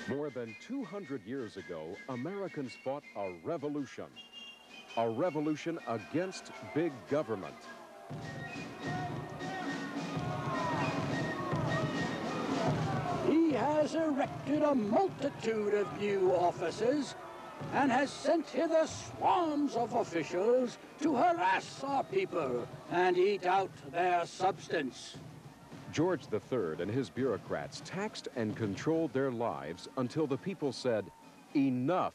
More than 200 years ago, Americans fought a revolution against big government. He has erected a multitude of new offices and has sent hither swarms of officials to harass our people and eat out their substance. George III and his bureaucrats taxed and controlled their lives until the people said, enough.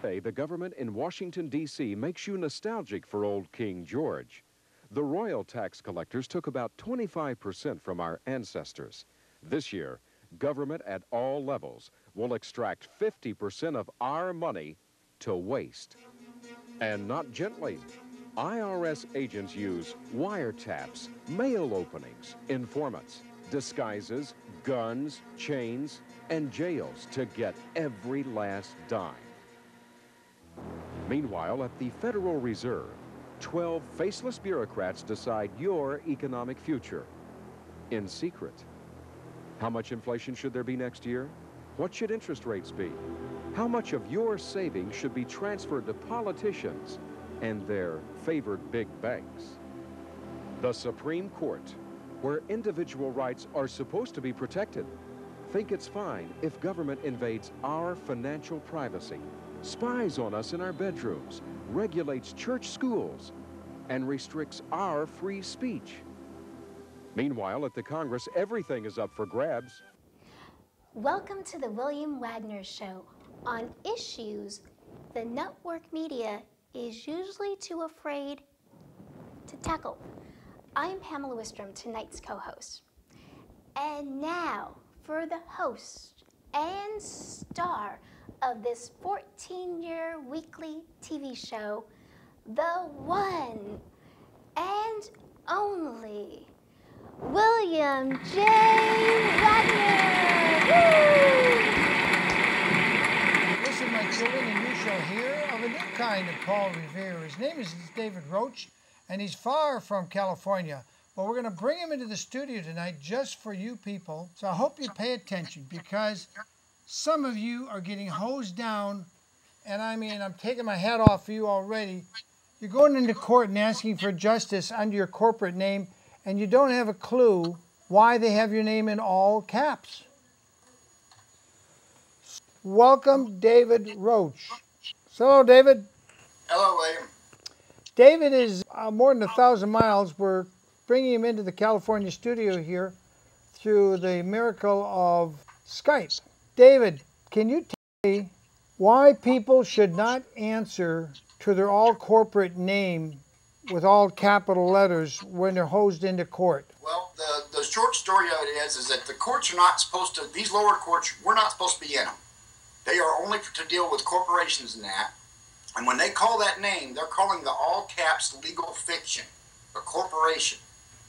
The government in Washington, D.C. makes you nostalgic for old King George. The royal tax collectors took about 25% from our ancestors. This year, government at all levels will extract 50% of our money to waste. And not gently. IRS agents use wiretaps, mail openings, informants, disguises, guns, chains, and jails to get every last dime. Meanwhile, at the Federal Reserve, 12 faceless bureaucrats decide your economic future in secret. How much inflation should there be next year? What should interest rates be? How much of your savings should be transferred to politicians and their favored big banks? The Supreme Court, where individual rights are supposed to be protected, think it's fine if government invades our financial privacy, spies on us in our bedrooms, regulates church schools, and restricts our free speech. Meanwhile, at the Congress, everything is up for grabs. Welcome to the William Wagener Show on issues the network media is usually too afraid to tackle. I'm Pamela Wistrom, tonight's co-host. And now for the host and star of this 14-year weekly TV show, the one and only William J. Wagener. Woo! Listen, my children, and you shall hear of a new kind of Paul Revere. His name is David Roach, and he's far from California. But we're going to bring him into the studio tonight just for you people. So I hope you pay attention, because some of you are getting hosed down, and I mean, I'm taking my hat off for you already. You're going into court and asking for justice under your corporate name, and you don't have a clue why they have your name in all caps. Welcome, David Roach. So, hello, David. Hello, William. David is more than 1,000 miles. We're bringing him into the California studio here through the miracle of Skype. David, can you tell me why people should not answer to their all-corporate name with all capital letters when they're hosed into court? Well, the short story of it is that the courts are not supposed to, these lower courts, we're not supposed to be in them. They are only to deal with corporations and that. And when they call that name, they're calling the all caps legal fiction, a corporation.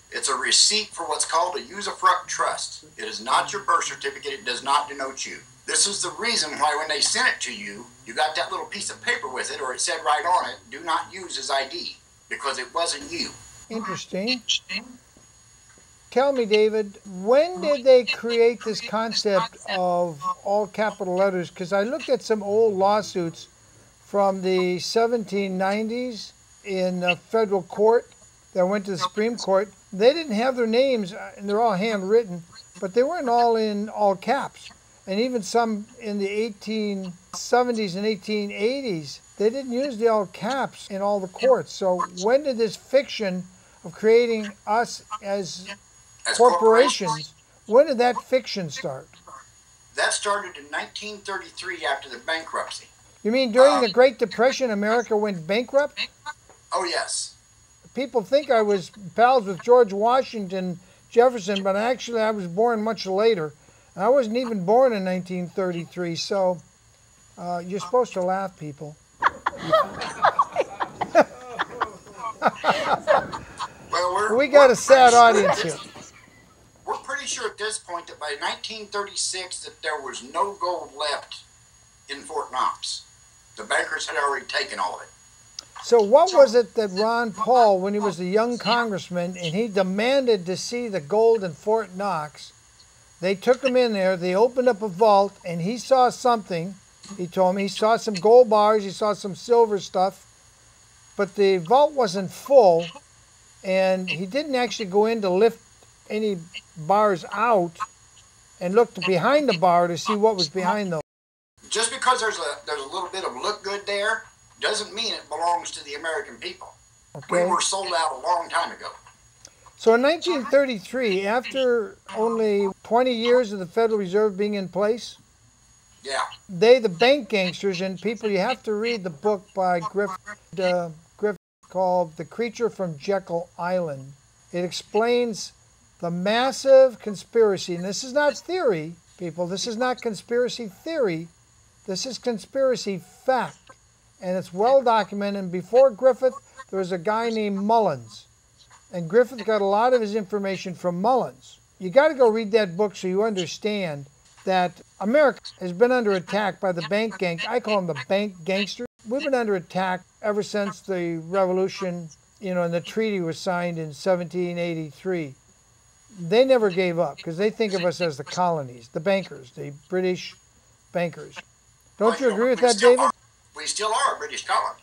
It's a receipt for what's called a Usufruct Trust. It is not your birth certificate. It does not denote you. This is the reason why when they sent it to you, you got that little piece of paper with it, or it said right on it, do not use as ID, because it wasn't you. Interesting. Tell me, David, when did they create this concept of all capital letters? Because I looked at some old lawsuits from the 1790s in a federal court that went to the Supreme Court. They didn't have their names, and they're all handwritten, but they weren't all in all caps. And even some in the 1870s and 1880s, they didn't use the all caps in all the courts. So when did this fiction of creating us as corporations, when did that fiction start? That started in 1933 after the bankruptcy. You mean during the Great Depression, America went bankrupt? Oh, yes. People think I was pals with George Washington, Jefferson, but actually I was born much later. I wasn't even born in 1933, so you're supposed to laugh, people. Well, we got a sad audience here. We're pretty sure at this point that by 1936 that there was no gold left in Fort Knox. The bankers had already taken all of it. So what was it that Ron Paul, when he was a young congressman and he demanded to see the gold in Fort Knox, They took him in there, they opened up a vault, and he saw something. He told me he saw some gold bars, he saw some silver stuff, but the vault wasn't full, and he didn't actually go in to lift any bars out and looked behind the bar to see what was behind those. Just because there's a little bit of look good there doesn't mean it belongs to the American people. Okay. We were sold out a long time ago. So in 1933, after only 20 years of the Federal Reserve being in place, Yeah. they, the bank gangsters, and people, you have to read the book by Griffith called The Creature from Jekyll Island. It explains the massive conspiracy, and this is not theory, people, this is not conspiracy theory, this is conspiracy fact, and it's well documented. And before Griffith, there was a guy named Mullins, and Griffith got a lot of his information from Mullins. You got to go read that book so you understand that America has been under attack by the bank gang. I call them the bank gangsters. We've been under attack ever since the revolution, and the treaty was signed in 1783. They never gave up because they think of us as the colonies, the bankers, the British bankers. Don't you agree with that, David? We still are a British colony.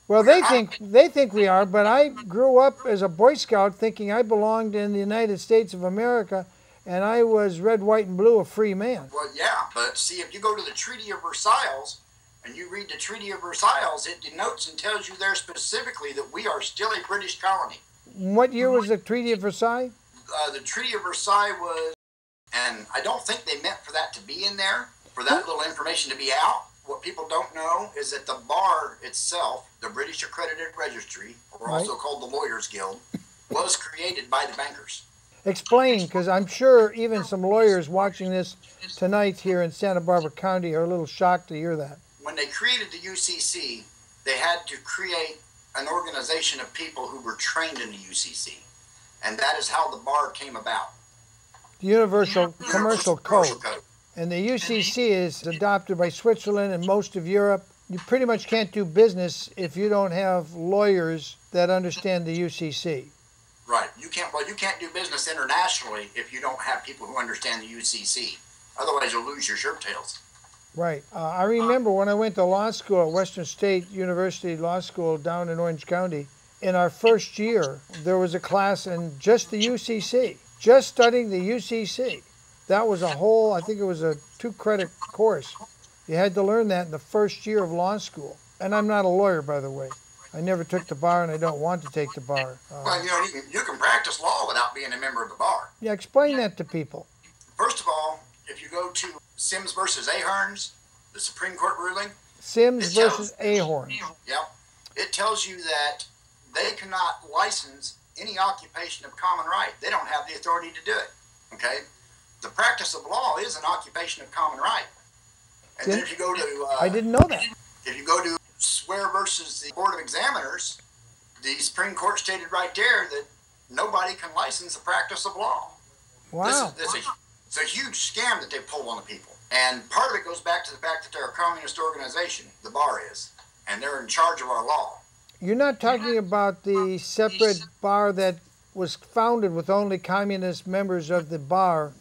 Well, they think we are, but I grew up as a Boy Scout thinking I belonged in the United States of America, and I was red, white, and blue, a free man. Well, yeah, but see, if you go to the Treaty of Versailles and you read the Treaty of Versailles, it denotes and tells you there specifically that we are still a British colony. What year was the Treaty of Versailles? The Treaty of Versailles was, and I don't think they meant for that to be in there, for that little information to be out. What people don't know is that the bar itself, the British Accredited Registry, or also called the Lawyers Guild, was created by the bankers. Explain, because I'm sure even some lawyers watching this tonight here in Santa Barbara County are a little shocked to hear that. When they created the UCC, they had to create an organization of people who were trained in the UCC. And that is how the bar came about. The Universal Commercial Code. And the UCC is adopted by Switzerland and most of Europe. You pretty much can't do business if you don't have lawyers that understand the UCC. Right. You can't do business internationally if you don't have people who understand the UCC. Otherwise, you'll lose your shirt tails. Right. I remember when I went to law school at Western State University Law School down in Orange County, in our first year, there was a class in just the UCC, just studying the UCC. That was a whole, I think it was a 2-credit course. You had to learn that in the first year of law school. And I'm not a lawyer, by the way. I never took the bar, and I don't want to take the bar. Well, you can practice law without being a member of the bar. Yeah, explain that to people. First of all, if you go to Sims versus Ahern's, the Supreme Court ruling. Sims versus Ahern. Yep. It tells you that they cannot license any occupation of common right. They don't have the authority to do it. Okay? The practice of law is an occupation of common right. And then if you go to... I didn't know that. If you go to Swear versus the Board of Examiners, the Supreme Court stated right there that nobody can license the practice of law. Wow. It's a huge scam that they pull on the people. And part of it goes back to the fact that they're a communist organization, the bar is, and they're in charge of our law. You're not talking about the separate bar that was founded with only communist members of the bar,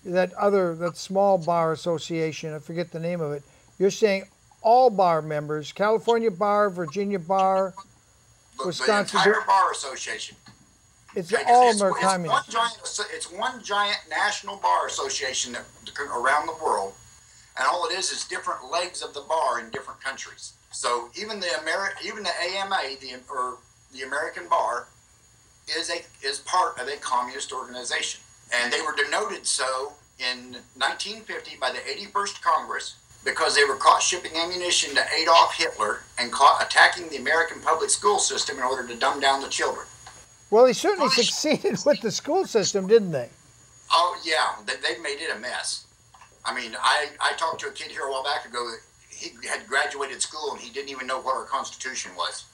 that small bar association, I forget the name of it. You're saying all bar members, California bar, Virginia bar, Wisconsin. The entire bar association. It's all of them are communist. It's one giant national bar association around the world, and all it is different legs of the bar in different countries. So even the AMA, the American Bar, is part of a communist organization, and they were denoted so in 1950 by the 81st Congress because they were caught shipping ammunition to Adolf Hitler and caught attacking the American public school system in order to dumb down the children. Well, they certainly succeeded with the school system, didn't they? Oh, yeah. They made it a mess. I mean, I talked to a kid here a while back ago that he had graduated school and he didn't even know what our Constitution was.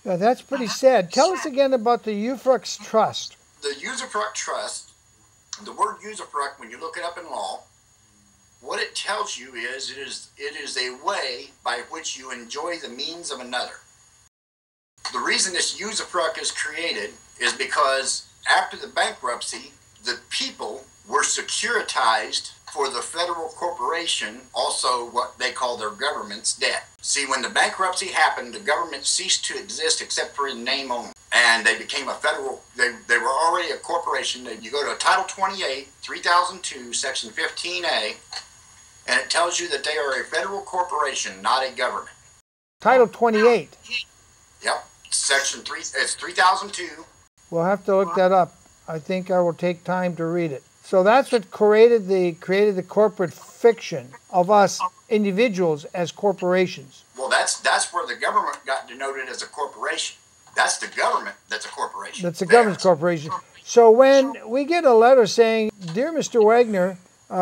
Yeah, that's pretty sad. Tell us again about the Usufruct Trust. The Usufruct Trust, the word usufruct, when you look it up in law, what it tells you is it is a way by which you enjoy the means of another. The reason this usufruct is created is because after the bankruptcy, the people were was securitized for the federal corporation, also what they call their government's debt. See, when the bankruptcy happened, the government ceased to exist except for in name only. And they became a federal, they were already a corporation. You go to Title 28, 3002, Section 15A, and it tells you that they are a federal corporation, not a government. Title 28. Yep, Section 3, it's 3002. We'll have to look that up. I think I will take time to read it. So that's what created the corporate fiction of us individuals as corporations. Well, that's where the government got denoted as a corporation. That's the government that's a corporation. That's the government's corporation. So when we get a letter saying, "Dear Mr. Wagener,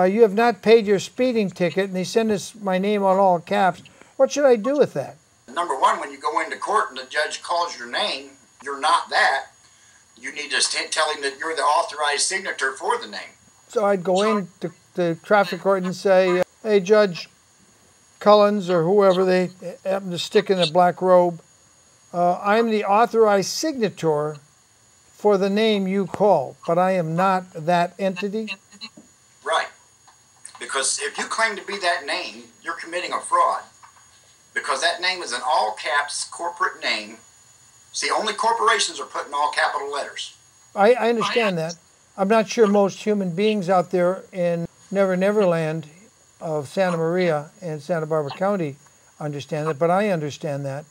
you have not paid your speeding ticket," and they send us my name on all caps, what should I do with that? Number one, when you go into court and the judge calls your name, you're not that. You need to tell him that you're the authorized signature for the name. So I'd go into the traffic court and say, "Hey, Judge Cullens," or whoever they happen to stick in a black robe, "I'm the authorized signator for the name you call, but I am not that entity." Right. Because if you claim to be that name, you're committing a fraud. Because that name is an all caps corporate name. See, only corporations are put in all capital letters. I understand that. I'm not sure most human beings out there in Never Never Land of Santa Maria and Santa Barbara County understand that, but I understand that.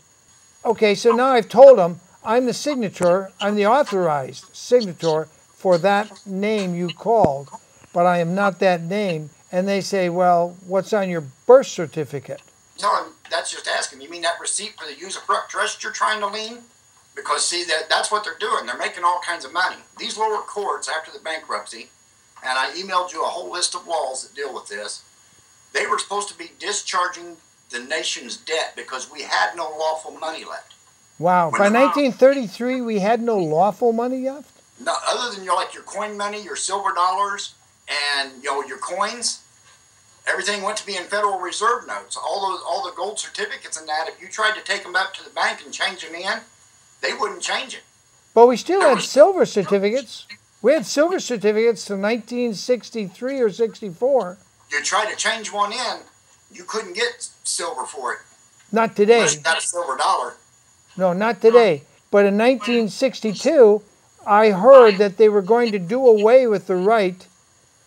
Okay, so now I've told them I'm the signature, I'm the authorized signator for that name you called, but I am not that name. And they say, "Well, what's on your birth certificate?" No, that's just asking. You mean that receipt for the Usufruct Trust you're trying to lien? Because, see, that's what they're doing. They're making all kinds of money. These lower courts, after the bankruptcy, and I emailed you a whole list of laws that deal with this, they were supposed to be discharging the nation's debt because we had no lawful money left. Wow. By 1933, we had no lawful money left? No, other than like your coin money, your silver dollars, and your coins. Everything went to be in Federal Reserve notes. All the gold certificates and that, if you tried to take them up to the bank and change them in, they wouldn't change it. But we still had silver certificates. We had silver certificates to 1963 or 64. You try to change one in, you couldn't get silver for it. Not today. Unless you got a silver dollar. No, not today. But in 1962, I heard that they were going to do away with the right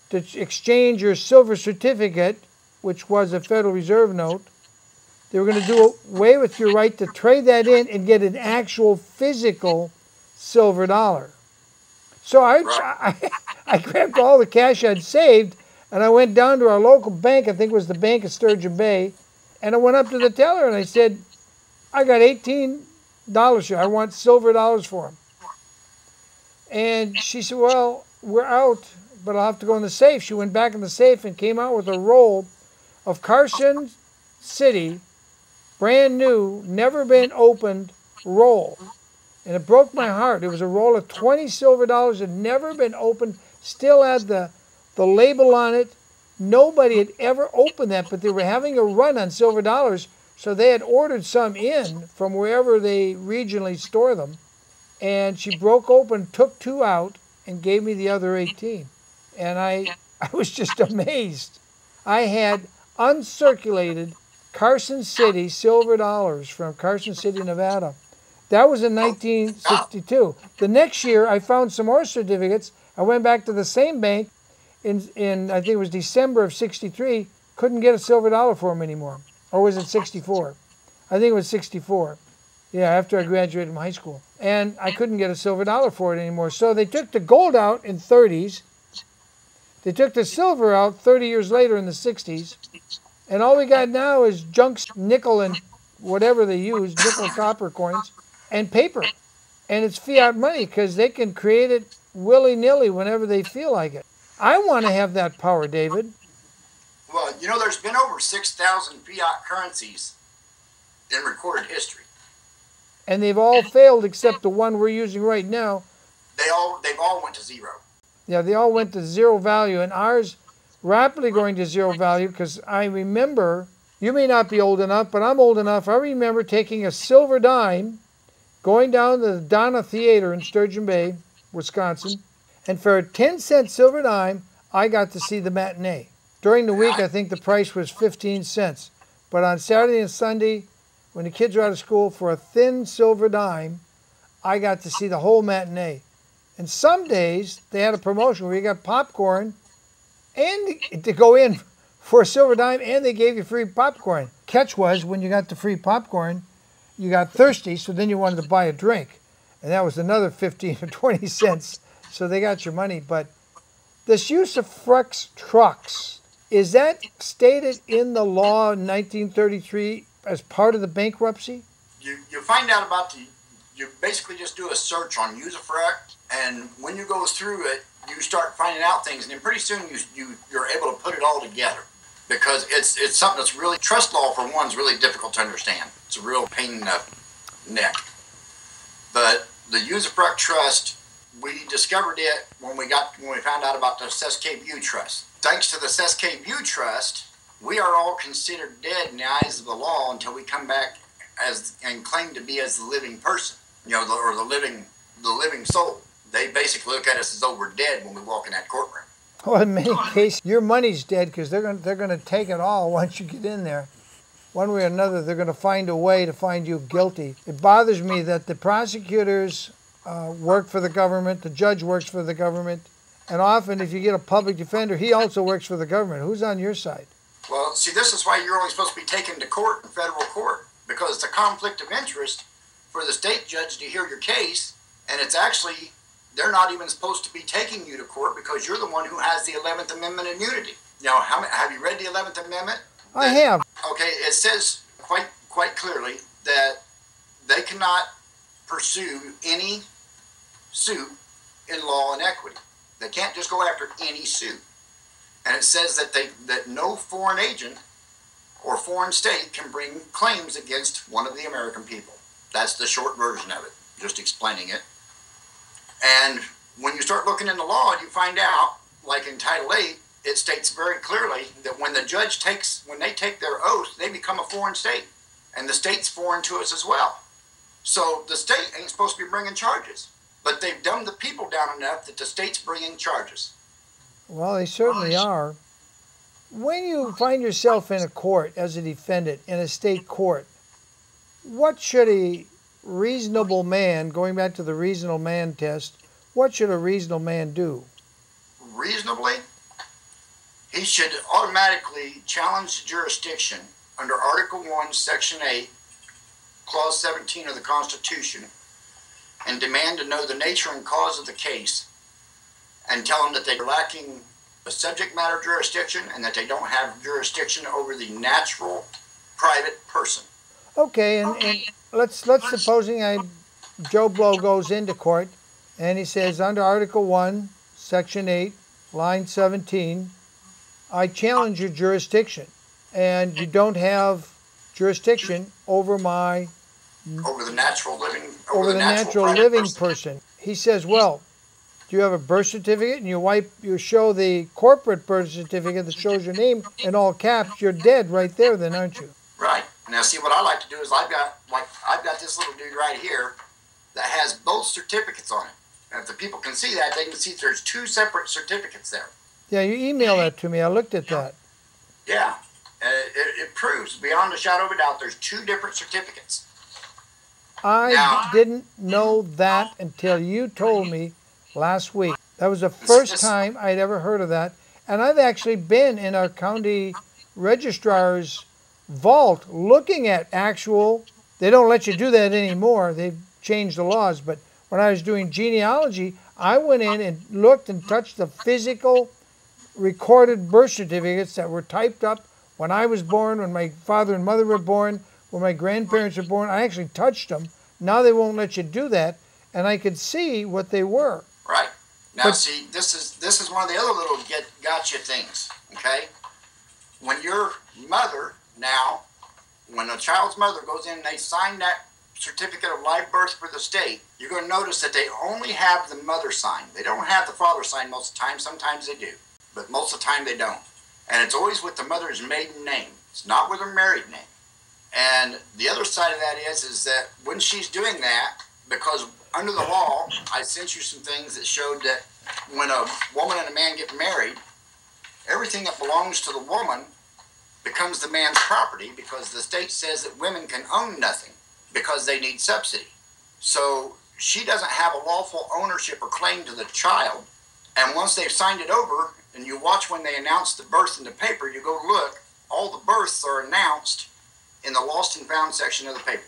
to exchange your silver certificate, which was a Federal Reserve note. They were going to do away with your right to trade that in and get an actual physical silver dollar. So I grabbed all the cash I'd saved, and I went down to our local bank, I think it was the Bank of Sturgeon Bay, and I went up to the teller and I said, "I got $18 here. I want silver dollars for them." And she said, "Well, we're out, but I'll have to go in the safe." She went back in the safe and came out with a roll of Carson City, brand new, never been opened roll. And it broke my heart. It was a roll of 20 silver dollars that had never been opened, still had the label on it. Nobody had ever opened that, but they were having a run on silver dollars, so they had ordered some in from wherever they regionally store them. And she broke open, took 2 out, and gave me the other 18. And I was just amazed. I had uncirculated Carson City silver dollars from Carson City, Nevada. That was in 1962. The next year, I found some more certificates. I went back to the same bank in I think it was December of 63. Couldn't get a silver dollar for them anymore. Or was it 64? I think it was 64. Yeah, after I graduated from high school. And I couldn't get a silver dollar for it anymore. So they took the gold out in 30s. They took the silver out 30 years later in the 60s. And all we got now is junk nickel and whatever they use, nickel copper coins, and paper. And it's fiat money because they can create it willy-nilly whenever they feel like it. I want to have that power, David. Well, there's been over 6,000 fiat currencies in recorded history. And they've all failed except the one we're using right now. They've all went to zero. Yeah, they all went to zero value, and ours rapidly going to zero value because I remember, you may not be old enough, but I'm old enough. I remember taking a silver dime, going down to the Donna Theater in Sturgeon Bay, Wisconsin, and for a 10-cent silver dime, I got to see the matinee. During the week, I think the price was 15 cents. But on Saturday and Sunday, when the kids are out of school, for a thin silver dime, I got to see the whole matinee. And some days, they had a promotion where you got popcorn and to go in for a silver dime, and they gave you free popcorn. Catch was, when you got the free popcorn, you got thirsty, so then you wanted to buy a drink. And that was another 15 or 20 cents. So they got your money. But this Usufruct Trusts, is that stated in the law in 1933 as part of the bankruptcy? You find out about you basically just do a search on Usufruct, and when you go through it, you start finding out things, and then pretty soon you're able to put it all together, because it's something that's really, trust law for one is really difficult to understand. It's a real pain in the neck. But the Usufruct Trust, we discovered it when we found out about the SKBU Trust. Thanks to the SKBU Trust, we are all considered dead in the eyes of the law until we come back and claim to be as the living person, or the living soul. They basically look at us as though we're dead when we walk in that courtroom. Well, in many cases, your money's dead because they're going to take it all once you get in there. One way or another, they're going to find a way to find you guilty. It bothers me that the prosecutors work for the government, the judge works for the government, and often if you get a public defender, he also works for the government. Who's on your side? Well, see, this is why you're only supposed to be taken to court in federal court, because it's a conflict of interest for the state judge to hear your case, and it's actually, they're not even supposed to be taking you to court because you're the one who has the 11th Amendment immunity. Have you read the 11th Amendment? I have. Okay, it says quite clearly that they cannot pursue any suit in law and equity. They can't just go after any suit. And it says that no foreign agent or foreign state can bring claims against one of the American people. That's the short version of it, just explaining it. And when you start looking in the law, you find out, like in Title 8, it states very clearly that when the judge when they take their oath, they become a foreign state. And the state's foreign to us as well. So the state ain't supposed to be bringing charges. But they've dumbed the people down enough that the state's bringing charges. Well, they certainly are. When you find yourself in a court as a defendant in a state court, what should a reasonable man, going back to the reasonable man test, what should a reasonable man do? Reasonably? He should automatically challenge jurisdiction under Article 1, Section 8, Clause 17 of the Constitution, and demand to know the nature and cause of the case, and tell them that they're lacking a subject matter jurisdiction and that they don't have jurisdiction over the natural private person. Okay, and let's supposing Joe Blow goes into court and he says under Article 1, Section 8, line 17, I challenge your jurisdiction, and you don't have jurisdiction over the natural living person. He says, well, do you have a birth certificate? And you show the corporate birth certificate that shows your name in all caps. You're dead right there, then, aren't you? Right. Now, see, what I like to do is I've got this little dude right here that has both certificates on it. And if the people can see that, they can see there's two separate certificates there. Yeah, you emailed that to me. I looked at that. Yeah. It proves beyond a shadow of a doubt there's two different certificates. I didn't know that until you told me last week. That was the first time I'd ever heard of that. And I've actually been in our county registrar's vault looking at actual, they don't let you do that anymore. They've changed the laws. But when I was doing genealogy, I went in and looked and touched the physical recorded birth certificates that were typed up when I was born, when my father and mother were born, when my grandparents were born. I actually touched them. Now they won't let you do that, and I could see what they were. Right. Now, see, this is one of the other little gotcha things, okay? When your mother when a child's mother goes in and they sign that certificate of live birth for the state, you're going to notice that they only have the mother sign. They don't have the father sign most of the time. Sometimes they do, but most of the time they don't. And it's always with the mother's maiden name. It's not with her married name. And the other side of that is that when she's doing that, because under the law, I sent you some things that showed that when a woman and a man get married, everything that belongs to the woman becomes the man's property, because the state says that women can own nothing because they need subsidy. So she doesn't have a lawful ownership or claim to the child. And once they've signed it over, and you watch when they announce the birth in the paper, you go look, all the births are announced in the lost and found section of the paper.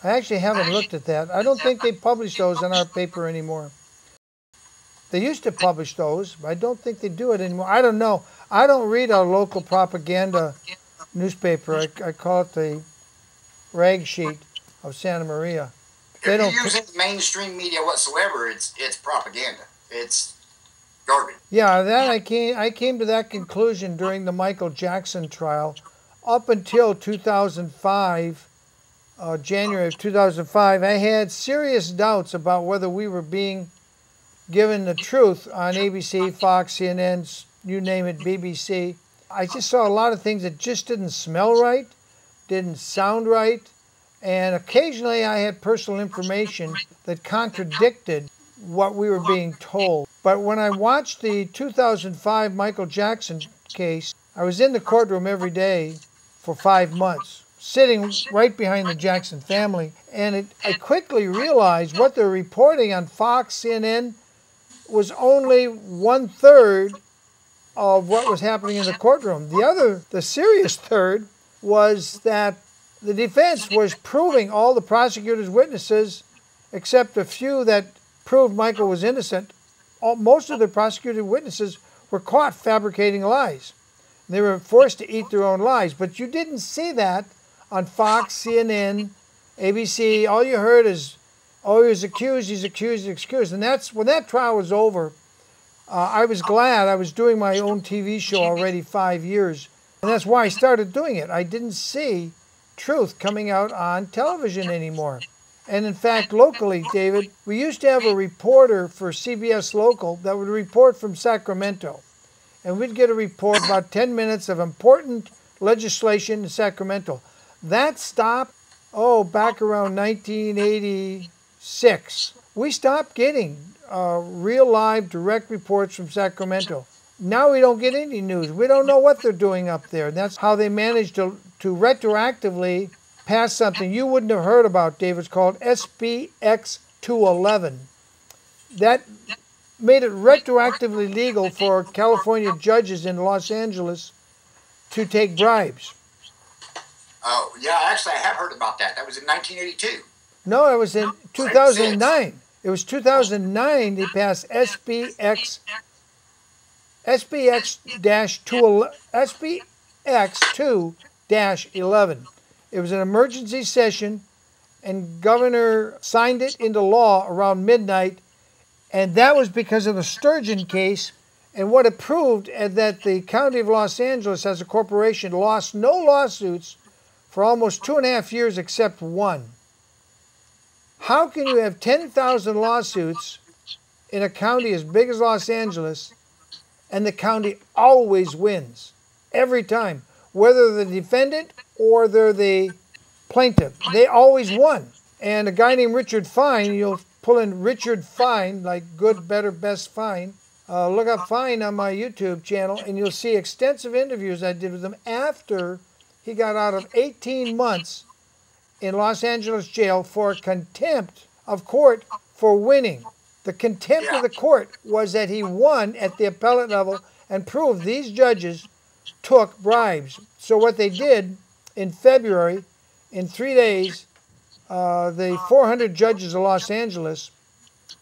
I actually haven't looked at that. I don't think they publish those in our paper anymore. They used to publish those, but I don't think they do it anymore. I don't know. I don't read our local propaganda newspaper. I call it the rag sheet of Santa Maria. They If don't. you use the mainstream media whatsoever, it's propaganda. It's garbage. Yeah, that I came to that conclusion during the Michael Jackson trial. Up until 2005, January of 2005, I had serious doubts about whether we were being given the truth on ABC, Fox, CNN, you name it, BBC. I just saw a lot of things that just didn't smell right, didn't sound right, and occasionally I had personal information that contradicted what we were being told. But when I watched the 2005 Michael Jackson case, I was in the courtroom every day for 5 months, sitting right behind the Jackson family, and I quickly realized what they're reporting on Fox, CNN, was only 1/3 of what was happening in the courtroom. The serious third, was that the defense was proving all the prosecutor's witnesses, except a few that proved Michael was innocent. Most of the prosecuted witnesses were caught fabricating lies. They were forced to eat their own lies. But you didn't see that on Fox, CNN, ABC. All you heard is, oh, he was accused, he's accused, he's accused. And that's when that trial was over. I was glad. I was doing my own TV show already 5 years. And that's why I started doing it. I didn't see truth coming out on television anymore. And in fact, locally, David, we used to have a reporter for CBS Local that would report from Sacramento. And we'd get a report about 10 minutes of important legislation in Sacramento. That stopped, back around 1986. We stopped getting real live direct reports from Sacramento. Now we don't get any news. We don't know what they're doing up there. And that's how they managed to retroactively pass something you wouldn't have heard about, David. It's called SBX 211. That made it retroactively legal for California judges in Los Angeles to take bribes. Oh, yeah, actually I have heard about that. That was in 1982. No, it was in 2009. It was 2009 they passed SBX-2-11. It was an emergency session, and Governor signed it into law around midnight, and that was because of the Sturgeon case. And what it proved is that the County of Los Angeles, as a corporation, lost no lawsuits for almost 2.5 years except one. How can you have 10,000 lawsuits in a county as big as Los Angeles, and the county always wins every time, whether the defendant or they're the plaintiff? They always won. And a guy named Richard Fine, you'll pull in Richard Fine, like good, better, best, fine. Look up Fine on my YouTube channel, and you'll see extensive interviews I did with him after he got out of 18 months in Los Angeles jail for contempt of court for winning. The contempt of the court was that he won at the appellate level and proved these judges took bribes. So what they did in February, in 3 days, the 400 judges of Los Angeles,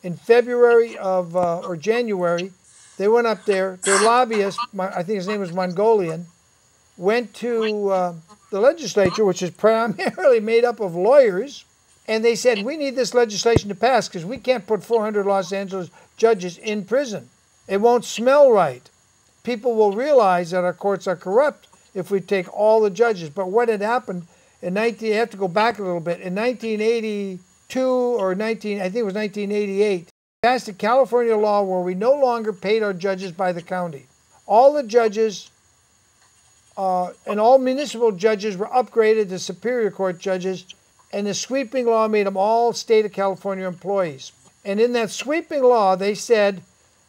in February or January, they went up there. Their lobbyist, I think his name was Mongolian, went to the legislature, which is primarily made up of lawyers, and they said, we need this legislation to pass because we can't put 400 Los Angeles judges in prison. It won't smell right. People will realize that our courts are corrupt if we take all the judges. But what had happened in you have to go back a little bit. In 1982 or I think it was 1988, passed a California law where we no longer paid our judges by the county. All the judges and all municipal judges were upgraded to Superior Court judges, and the sweeping law made them all state of California employees. And in that sweeping law, they said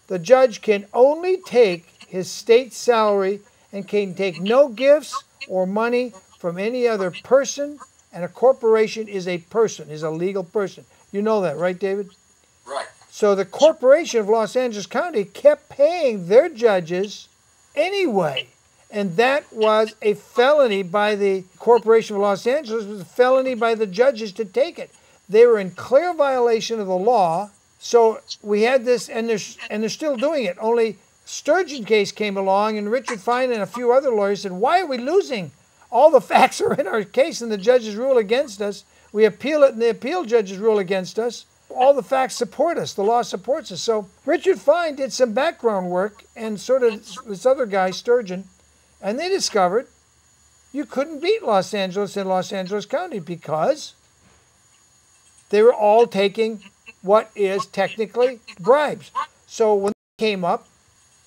the judge can only take his state salary and can take no gifts or money from any other person, and a corporation is a person, is a legal person. You know that, right, David? Right. So the corporation of Los Angeles County kept paying their judges anyway. And that was a felony by the Corporation of Los Angeles. It was a felony by the judges to take it. They were in clear violation of the law. So we had this, and they're still doing it. Only Sturgeon case came along, and Richard Fine and a few other lawyers said, why are we losing? All the facts are in our case, and the judges rule against us. We appeal it, and the appeal judges rule against us. All the facts support us. The law supports us. So Richard Fine did some background work, and so did this other guy, Sturgeon, and they discovered you couldn't beat Los Angeles in Los Angeles County because they were all taking what is technically bribes. So when it came up,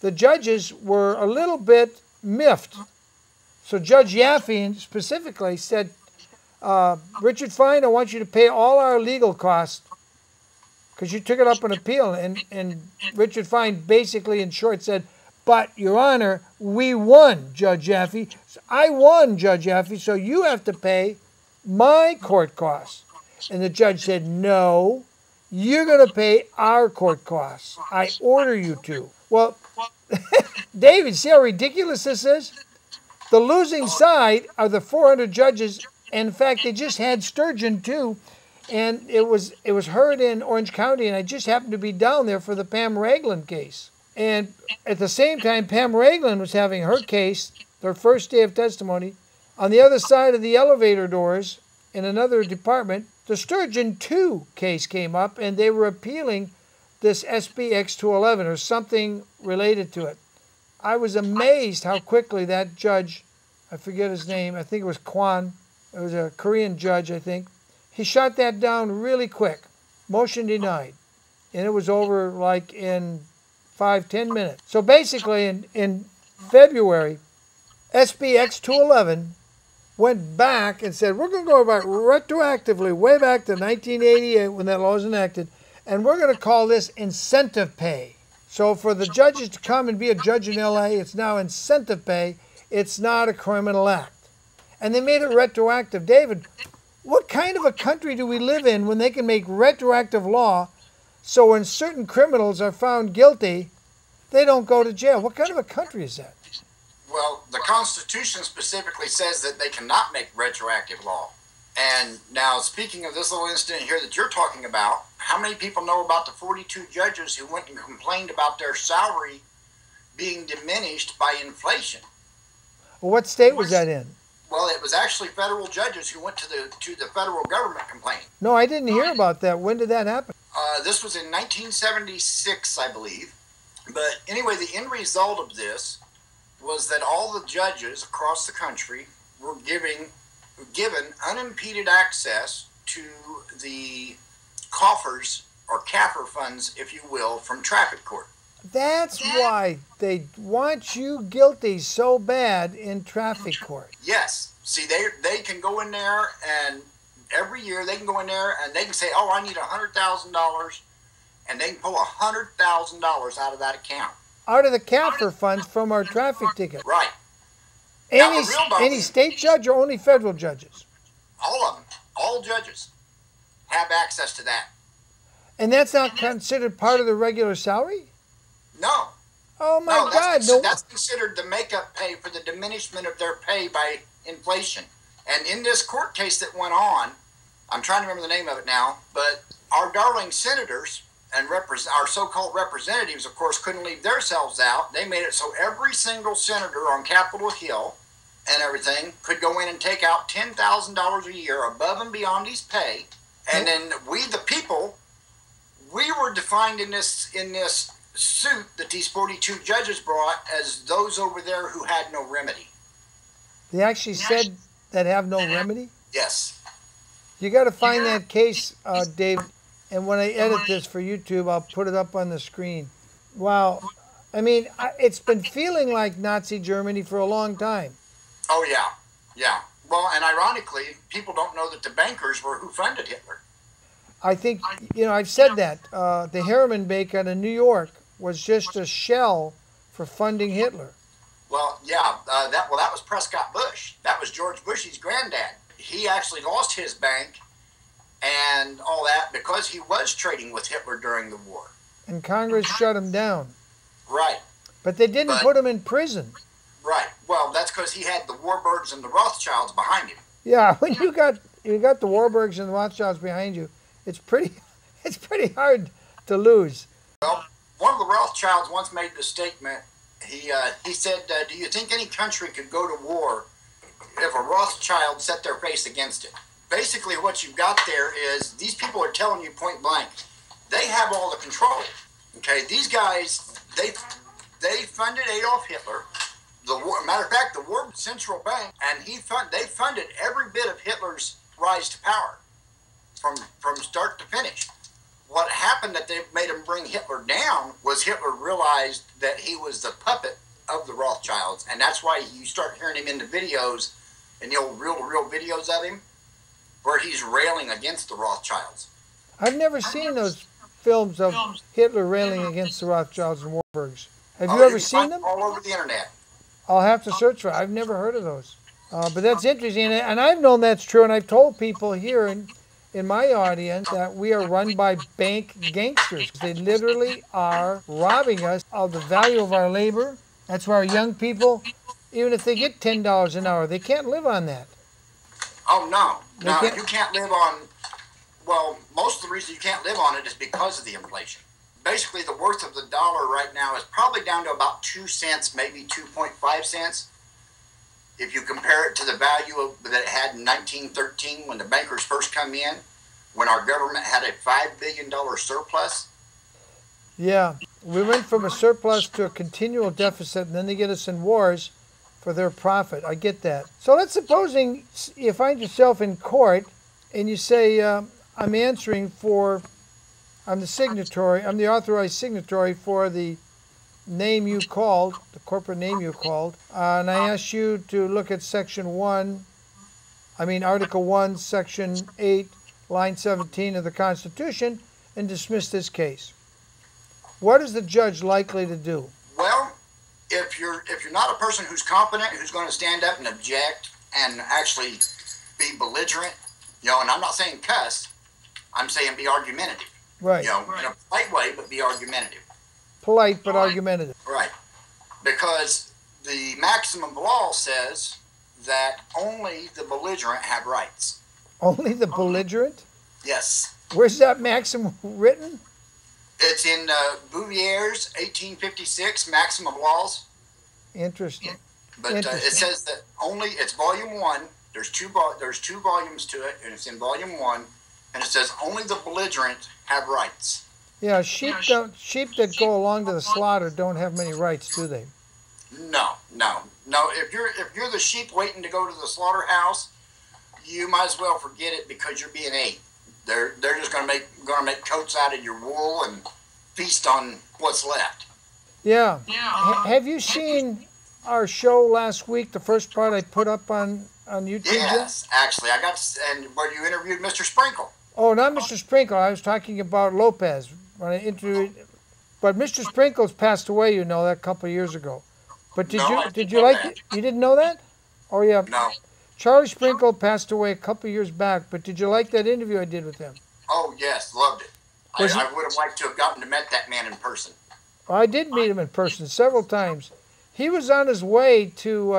the judges were a little bit miffed. So Judge Yaffe specifically said, Richard Fine, I want you to pay all our legal costs because you took it up on appeal. And Richard Fine basically, in short, said, but, Your Honor, we won, Judge Yaffe. I won, Judge Yaffe, so you have to pay my court costs. And the judge said, no, you're going to pay our court costs. I order you to. Well, David, see how ridiculous this is? The losing side are the 400 judges. In fact, they just had Sturgeon, too. And it was heard in Orange County, and I just happened to be down there for the Pam Ragland case. And at the same time, Pam Ragland was having her case, their first day of testimony. On the other side of the elevator doors, in another department, the Sturgeon 2 case came up, and they were appealing this SBX 211 or something related to it. I was amazed how quickly that judge, I forget his name, I think it was Kwan, it was a Korean judge, I think. He shot that down really quick. Motion denied. And it was over like in 5-10 minutes. So basically in February, SBX 211 went back and said, we're going to go back retroactively way back to 1988 when that law was enacted, and we're going to call this incentive pay. So for the judges to come and be a judge in LA, it's now incentive pay. It's not a criminal act. And they made it retroactive. David, what kind of a country do we live in when they can make retroactive law so when certain criminals are found guilty, they don't go to jail? What kind of a country is that? Well, the Constitution specifically says that they cannot make retroactive law. And now, speaking of this little incident here that you're talking about, how many people know about the 42 judges who went and complained about their salary being diminished by inflation? Well, what state was that in? Well, it was actually federal judges who went to the federal government complaining. No, I didn't hear about that. When did that happen? This was in 1976, I believe. But anyway, the end result of this was that all the judges across the country were given unimpeded access to the coffers or CAFR funds, if you will, from traffic court. That's why they want you guilty so bad in traffic court. Yes. See, they can go in there, and every year they can go in there and they can say, oh, I need $100,000, and they can pull $100,000 out of that account. Out of the CAFR funds from our traffic ticket. Right. Any state judge or only federal judges? All of them. All judges have access to that. And that's not considered part of the regular salary? No. Oh my God. That's considered the makeup pay for the diminishment of their pay by inflation. And in this court case that went on, I'm trying to remember the name of it now, but our darling senators and our so-called representatives, of course, couldn't leave themselves out. They made it so every single senator on Capitol Hill and everything could go in and take out $10,000 a year above and beyond his pay. And then we, the people, we were defined in this suit that these 42 judges brought as those over there who had no remedy. They actually said that have no remedy? Yes. You got to find that case, Dave. And when I edit this for YouTube, I'll put it up on the screen. Wow. I mean, it's been feeling like Nazi Germany for a long time. Oh, yeah. Yeah. Well, and ironically, people don't know that the bankers were who funded Hitler. I think, I've said that. The Harriman Bank out of New York was just a shell for funding Hitler. Well, yeah, that was Prescott Bush. That was George Bush's granddad. He actually lost his bank and all that because he was trading with Hitler during the war. And Congress shut him down. Right. But they didn't put him in prison. Right. Well, that's because he had the Warburgs and the Rothschilds behind him. Yeah, when you got the Warburgs and the Rothschilds behind you, it's pretty hard to lose. Well, one of the Rothschilds once made the statement. He said, "Do you think any country could go to war if a Rothschild set their face against it?" Basically, what you've got there is these people are telling you point blank, they have all the control. Okay, these guys, they funded Adolf Hitler. Matter of fact, the War Central Bank, and they funded every bit of Hitler's rise to power from start to finish. What happened that they made him bring Hitler down was Hitler realized that he was the puppet of the Rothschilds, and that's why you start hearing him in the videos, in the old reel-to-reel videos of him, where he's railing against the Rothschilds. I've never seen those films of Hitler railing against the Rothschilds and Warburgs. Have you ever seen them? All over the internet. I'll have to search for it. I've never heard of those. But that's interesting, and I've known that's true, and I've told people here in my audience that we are run by bank gangsters. They literally are robbing us of the value of our labor. That's why our young people, even if they get $10 an hour, they can't live on that. Oh, no. No, you can't live on, well, most of the reason you can't live on it is because of the inflation. Basically, the worth of the dollar right now is probably down to about 2 cents, maybe 2.5 cents. If you compare it to the value that it had in 1913 when the bankers first come in, when our government had a $5 billion surplus. Yeah, we went from a surplus to a continual deficit, and then they get us in wars for their profit. I get that. So let's supposing you find yourself in court and you say, I'm answering for, I'm the signatory, I'm the authorized signatory for the name you called, the corporate name you called, and I asked you to look at Article 1, Section 8, Line 17 of the Constitution and dismiss this case. What is the judge likely to do? Well, if you're not a person who's competent, who's going to stand up and object and actually be belligerent, and I'm not saying cuss, I'm saying be argumentative. Right. In a polite way, but be argumentative. Polite but argumentative. Right. Because the maximum law says that only the belligerent have rights. Only the belligerent? Yes. Where's that maximum written? It's in Bouvier's 1856 maximum laws. Interesting. But it says that it's volume 1. There's two volumes to it, and it's in volume 1, and it says only the belligerent have rights. Yeah, sheep that go along to the slaughter don't have many rights, do they? No. If you're the sheep waiting to go to the slaughterhouse, you might as well forget it because you're being ate. They're just gonna make coats out of your wool and feast on what's left. Yeah. Have you seen our show last week? The first part I put up on YouTube. Yes, actually, I got and where you interviewed Mr. Sprinkle. Oh, not Mr. Sprinkle. I was talking about Lopez when I interviewed. But Mr. Sprinkle's passed away, that a couple of years ago. But did you like it? You didn't know that? Oh yeah. No. Charlie Sprinkle passed away a couple of years back, but did you like that interview I did with him? Oh, yes, loved it. I would have liked to have gotten to meet that man in person. I did meet him in person several times. He was on his way to,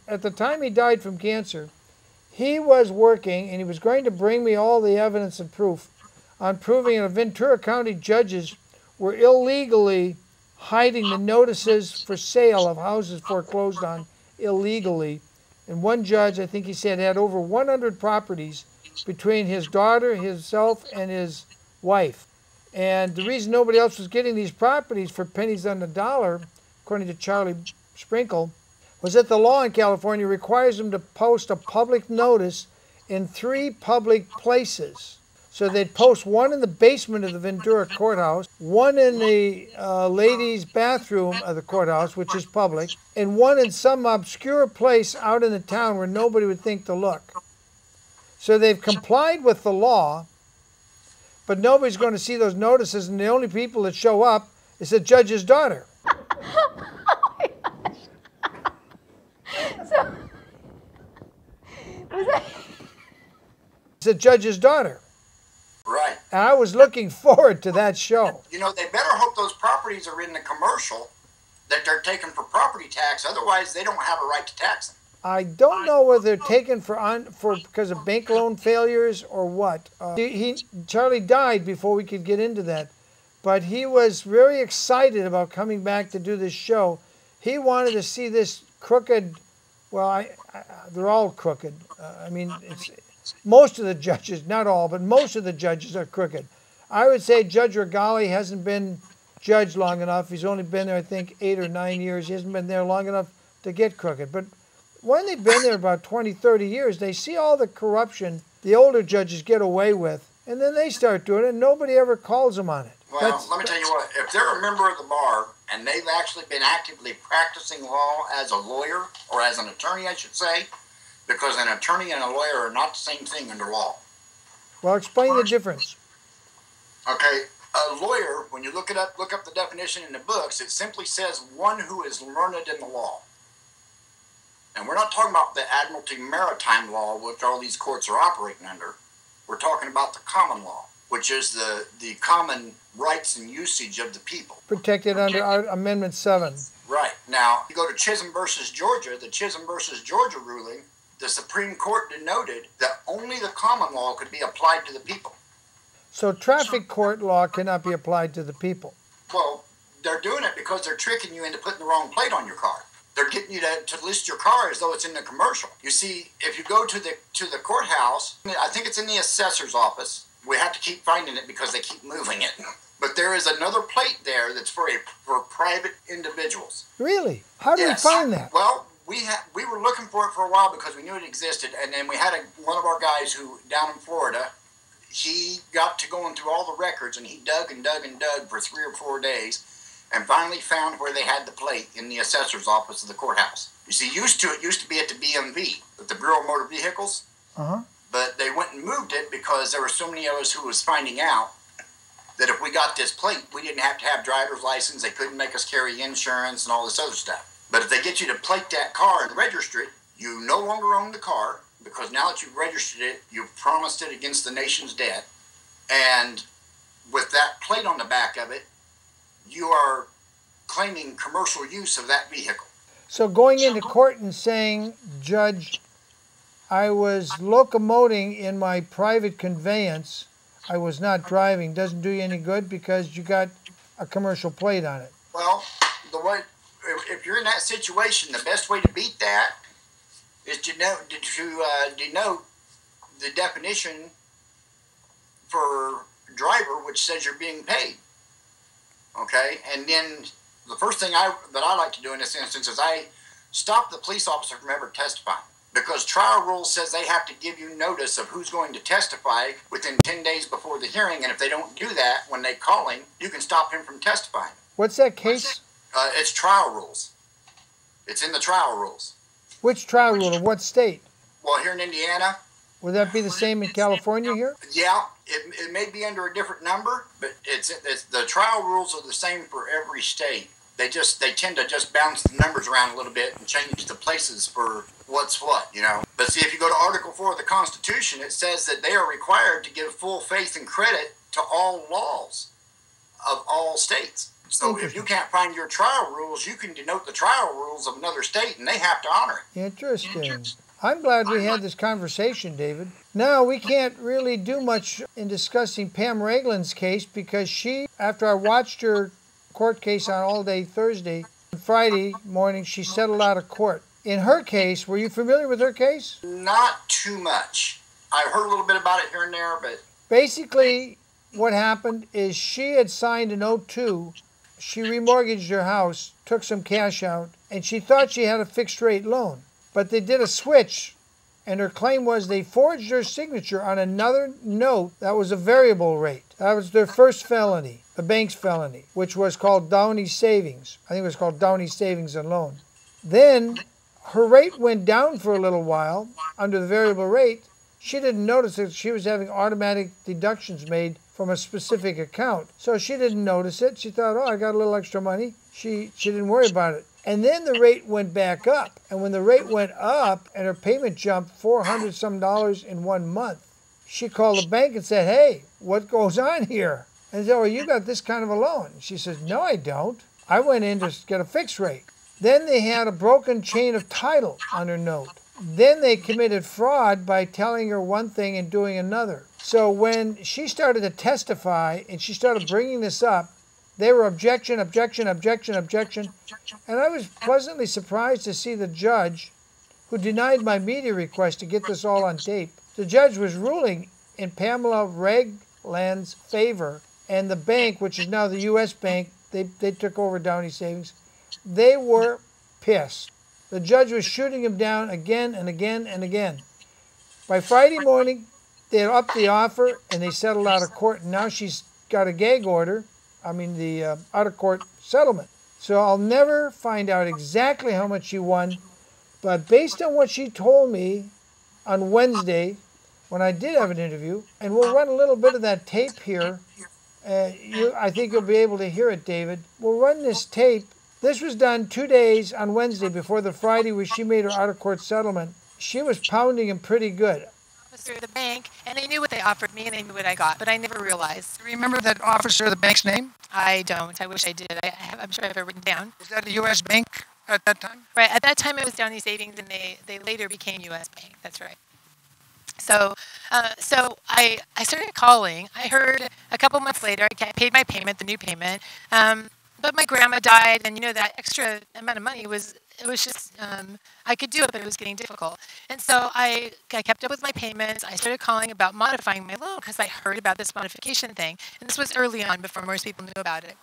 at the time he died from cancer, he was working and he was going to bring me all the evidence and proof on proving that Ventura County judges were illegally hiding the notices for sale of houses foreclosed on illegally. And one judge, I think he said, had over 100 properties between his daughter, himself, and his wife. And the reason nobody else was getting these properties for pennies on the dollar, according to Charlie Sprinkle, was that the law in California requires them to post a public notice in 3 public places. So they'd post one in the basement of the Ventura courthouse, one in the ladies' bathroom of the courthouse, which is public, and one in some obscure place out in the town where nobody would think to look. So they've complied with the law, but nobody's going to see those notices, and the only people that show up is the judge's daughter. Was that? It's the judge's daughter. Right. And I was looking forward to that show. You know, they better hope those properties are in the commercial that they're taken for property tax. Otherwise, they don't have a right to tax them. I don't know whether they're taken for because of bank loan failures or what. Charlie died before we could get into that, but he was very excited about coming back to do this show. He wanted to see this crooked. Well, they're all crooked. I mean, most of the judges, not all, but most of the judges are crooked. I would say Judge Regali hasn't been judged long enough. He's only been there, I think, 8 or 9 years. He hasn't been there long enough to get crooked. But when they've been there about 20, 30 years, they see all the corruption the older judges get away with, and then they start doing it, and nobody ever calls them on it. Well, let me tell you what, if they're a member of the bar and they've actually been actively practicing law as a lawyer, or as an attorney, I should say, because an attorney and a lawyer are not the same thing under law. Well, explain the difference. Okay, a lawyer, when you look up the definition in the books, it simply says one who is learned in the law. And we're not talking about the Admiralty Maritime Law, which all these courts are operating under. We're talking about the common law, which is the common rights and usage of the people. Protected under Amendment 7. Right. Now, you go to Chisholm versus Georgia, the Chisholm versus Georgia ruling, the Supreme Court denoted that only the common law could be applied to the people. So traffic court law cannot be applied to the people. Well, they're doing it because they're tricking you into putting the wrong plate on your car. They're getting you to list your car as though it's in the commercial. You see, if you go to the courthouse, I think it's in the assessor's office. We have to keep finding it because they keep moving it. But there is another plate there that's for private individuals. Really? How do we find that? Well, we were looking for it for a while because we knew it existed, and then we had one of our guys who down in Florida. He got to going through all the records, and he dug and dug and dug for 3 or 4 days, and finally found where they had the plate in the assessor's office of the courthouse. You see, it used to be at the BMV, at the Bureau of Motor Vehicles. But they went and moved it because there were so many of us who was finding out that if we got this plate, we didn't have to have driver's license. They couldn't make us carry insurance and all this other stuff. But if they get you to plate that car and register it, you no longer own the car, because now that you've registered it, you've promised it against the nation's debt. And with that plate on the back of it, you are claiming commercial use of that vehicle. So going into court and saying, Judge, I was locomoting in my private conveyance, I was not driving, doesn't do you any good because you got a commercial plate on it. Well, if you're in that situation, the best way to beat that is to denote the definition for driver, which says you're being paid. Okay, and then the first thing that I like to do in this instance is I stop the police officer from ever testifying, because trial rules says they have to give you notice of who's going to testify within 10 days before the hearing, and if they don't do that when they call him, you can stop him from testifying. What's that case? It's trial rules. It's in the trial rules. Which trial rule? Of what state? Well, here in Indiana. Would that be the same in California here? Yeah, it may be under a different number, but it's the trial rules are the same for every state. They tend to just bounce the numbers around a little bit and change the places for what's what, you know. But see, if you go to Article 4 of the Constitution, it says that they are required to give full faith and credit to all laws of all states. So if you can't find your trial rules, you can denote the trial rules of another state, and they have to honor it. Interesting. I'm glad we had this conversation, David. Now, we can't really do much in discussing Pam Ragland's case because she, after I watched her court case on all day Thursday, Friday morning, she settled out of court. In her case, were you familiar with her case? Not too much. I heard a little bit about it here and there, but... Basically, what happened is she had signed an 02. She remortgaged her house, took some cash out, and she thought she had a fixed rate loan. But they did a switch, and her claim was they forged her signature on another note that was a variable rate. That was their first felony, the bank's felony, which was called Downey Savings. I think it was called Downey Savings and Loan. Then her rate went down for a little while under the variable rate. She didn't notice that she was having automatic deductions made from a specific account. So she didn't notice it. She thought, oh, I got a little extra money. She didn't worry about it. And then the rate went back up. And when the rate went up and her payment jumped $400 some in 1 month, she called the bank and said, hey, what goes on here? And they said, oh, you got this kind of a loan. She says, no, I don't. I went in to get a fixed rate. Then they had a broken chain of title on her note. Then they committed fraud by telling her one thing and doing another. So when she started to testify and she started bringing this up, they were objection, objection, objection, objection. And I was pleasantly surprised to see the judge, who denied my media request to get this all on tape. The judge was ruling in Pamela Ragland's favor, and the bank, which is now the U.S. Bank, they took over Downey Savings, they were pissed. The judge was shooting him down again and again and again. By Friday morning, they had upped the offer and they settled out of court, and now she's got a gag order, the out-of-court settlement. So I'll never find out exactly how much she won, but based on what she told me on Wednesday, when I did have an interview, and we'll run a little bit of that tape here. I think you'll be able to hear it, David. We'll run this tape. This was done 2 days on Wednesday before the Friday where she made her out-of-court settlement. She was pounding him pretty good. Officer of the bank, and they knew what they offered me and they knew what I got, but I never realized. Do you remember that officer of the bank's name? I don't. I wish I did. I'm sure I have it written down. Was that the U.S. Bank at that time? Right. At that time, it was Downey Savings, and they later became U.S. Bank. That's right. So I started calling. I heard a couple months later, I paid my payment, the new payment, but my grandma died, and that extra amount of money it was just, I could do it, but it was getting difficult. And so I kept up with my payments. I started calling about modifying my loan because I heard about this modification thing. And this was early on before most people knew about it.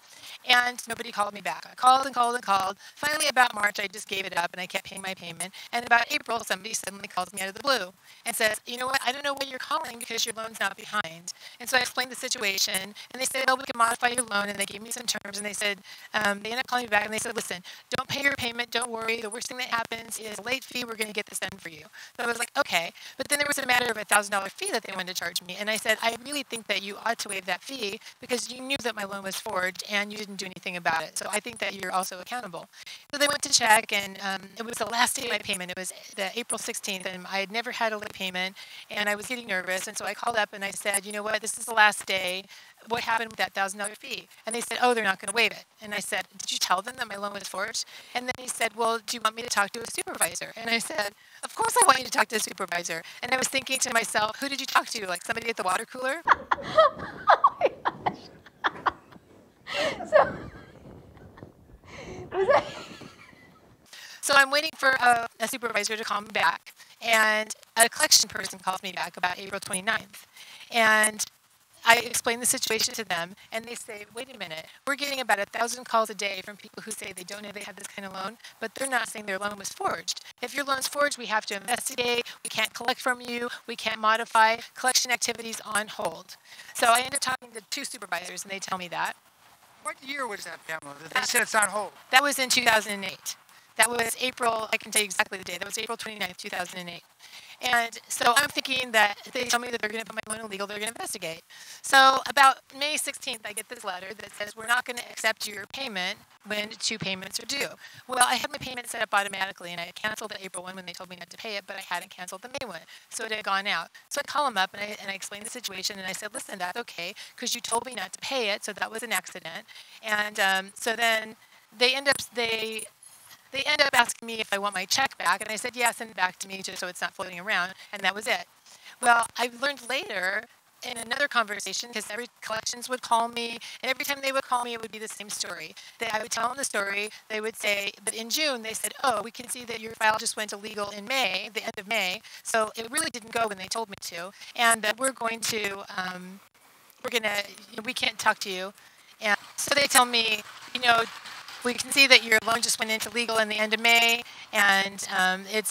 And nobody called me back. I called and called and called. Finally, about March, I just gave it up and I kept paying my payment. And about April, somebody suddenly calls me out of the blue and says, you know what, I don't know why you're calling because your loan's not behind. And so I explained the situation, and they said, oh, we can modify your loan. And they gave me some terms, and they said, they ended up calling me back, and they said, listen, don't pay your payment, don't worry. The worst thing that happens is a late fee. We're going to get this done for you. So I was like, okay. But then there was a matter of a $1,000 fee that they wanted to charge me. And I said, I really think that you ought to waive that fee because you knew that my loan was forged and you didn't do anything about it. So I think that you're also accountable. So they went to check, and it was the last day of my payment. It was the April 16th, and I had never had a late payment, and I was getting nervous. And so I called up and I said, you know what, this is the last day. What happened with that $1,000 fee? And they said, oh, they're not going to waive it. And I said, did you tell them that my loan was forged? And then he said, well, do you want me to talk to a supervisor? And I said, of course I want you to talk to a supervisor. And I was thinking to myself, who did you talk to? Like somebody at the water cooler? Oh my gosh. So I'm waiting for a supervisor to call me back. And a collection person calls me back about April 29th. And I explain the situation to them, and they say, wait a minute, we're getting about 1,000 calls a day from people who say they don't know they have this kind of loan, but they're not saying their loan was forged. If your loan's forged, we have to investigate, we can't collect from you, we can't modify, collection activities on hold. So I end up talking to 2 supervisors, and they tell me that. What year was that, Pamela? They said it's on hold. That was in 2008. That was April, I can tell you exactly the day, that was April 29th, 2008. And so I'm thinking that they tell me that they're going to put my loan illegal, they're going to investigate. So about May 16th, I get this letter that says, we're not going to accept your payment when 2 payments are due. Well, I had my payment set up automatically, and I had canceled the April one when they told me not to pay it, but I hadn't canceled the May one. So it had gone out. So I call them up, and I explained the situation, and I said, listen, that's okay, because you told me not to pay it, so that was an accident. And so then they end up asking me if I want my check back, and I said, yeah, send it back to me just so it's not floating around, and that was it. Well, I learned later in another conversation, because every collections would call me, and every time they would call me, it would be the same story. I would tell them the story, they would say, but in June, they said, oh, we can see that your file just went illegal in May, the end of May, so it really didn't go when they told me to, and that we can't talk to you. And so they tell me, we can see that your loan just went into legal in the end of May, and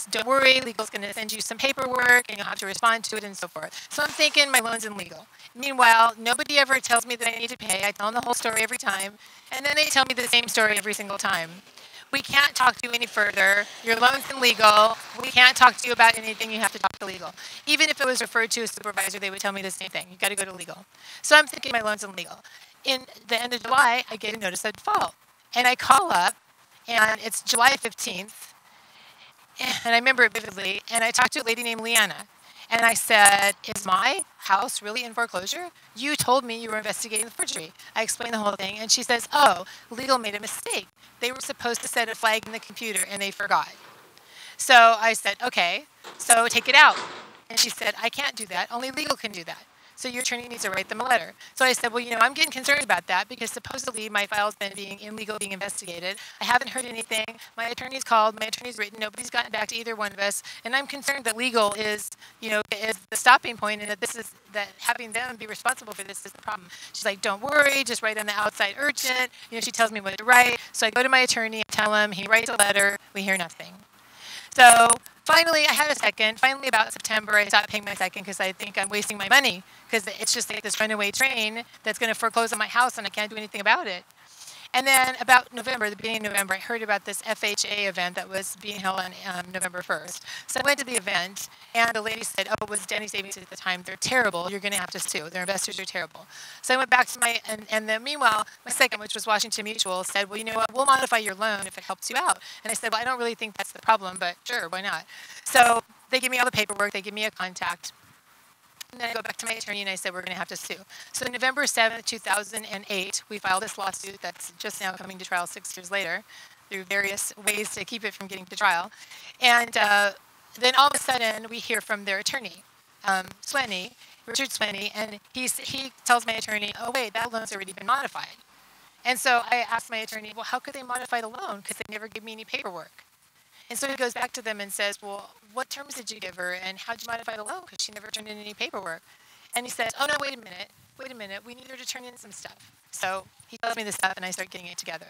don't worry, legal's going to send you some paperwork, and you'll have to respond to it, and so forth. So I'm thinking my loan's in legal. Meanwhile, nobody ever tells me that I need to pay. I tell them the whole story every time, and then they tell me the same story every single time. We can't talk to you any further. Your loan's in legal. We can't talk to you about anything. You have to talk to legal. Even if it was referred to a supervisor, they would tell me the same thing. You got to go to legal. So I'm thinking my loan's in legal. In the end of July, I get a notice of default. And I call up, And it's July 15th. And I remember it vividly. And I talked to a lady named Leanna. And I said, is my house really in foreclosure? You told me you were investigating the forgery. I explained the whole thing. And she says, oh, legal made a mistake. They were supposed to set a flag in the computer and they forgot. So I said, okay, so take it out. And she said, I can't do that. Only legal can do that. So your attorney needs to write them a letter. So I said, well, I'm getting concerned about that because supposedly my file's been being investigated. I haven't heard anything. My attorney's called. My attorney's written. Nobody's gotten back to either one of us. And I'm concerned that legal is the stopping point, and that having them be responsible for this is the problem. She's like, don't worry, just write on the outside urgent. She tells me what to write. So I go to my attorney, I tell him, he writes a letter. We hear nothing. So finally, I had a second. Finally, about September, I stopped paying my second because I think I'm wasting my money because it's just like this runaway train that's going to foreclose on my house and I can't do anything about it. And then about November, the beginning of November, I heard about this FHA event that was being held on November 1st. So I went to the event, and the lady said, oh, it was Downey Savings at the time. They're terrible. You're going to have to sue. Their investors are terrible. So I went back to and then meanwhile, my second, which was Washington Mutual, said, well, you know what, we'll modify your loan if it helps you out. And I said, well, I don't really think that's the problem, but sure, why not? So they give me all the paperwork. They give me a contact. And then I go back to my attorney and I said, we're going to have to sue. So November 7th, 2008, we filed this lawsuit that's just now coming to trial 6 years later through various ways to keep it from getting to trial. And then all of a sudden, we hear from their attorney, Richard Swenny, and he tells my attorney, oh, wait, that loan's already been modified. And so I asked my attorney, well, how could they modify the loan? Because they never gave me any paperwork. And so he goes back to them and says, well, what terms did you give her and how did you modify the loan? Because she never turned in any paperwork. And he says, oh, no, wait a minute. We need her to turn in some stuff. So he tells me this stuff and I start getting it together.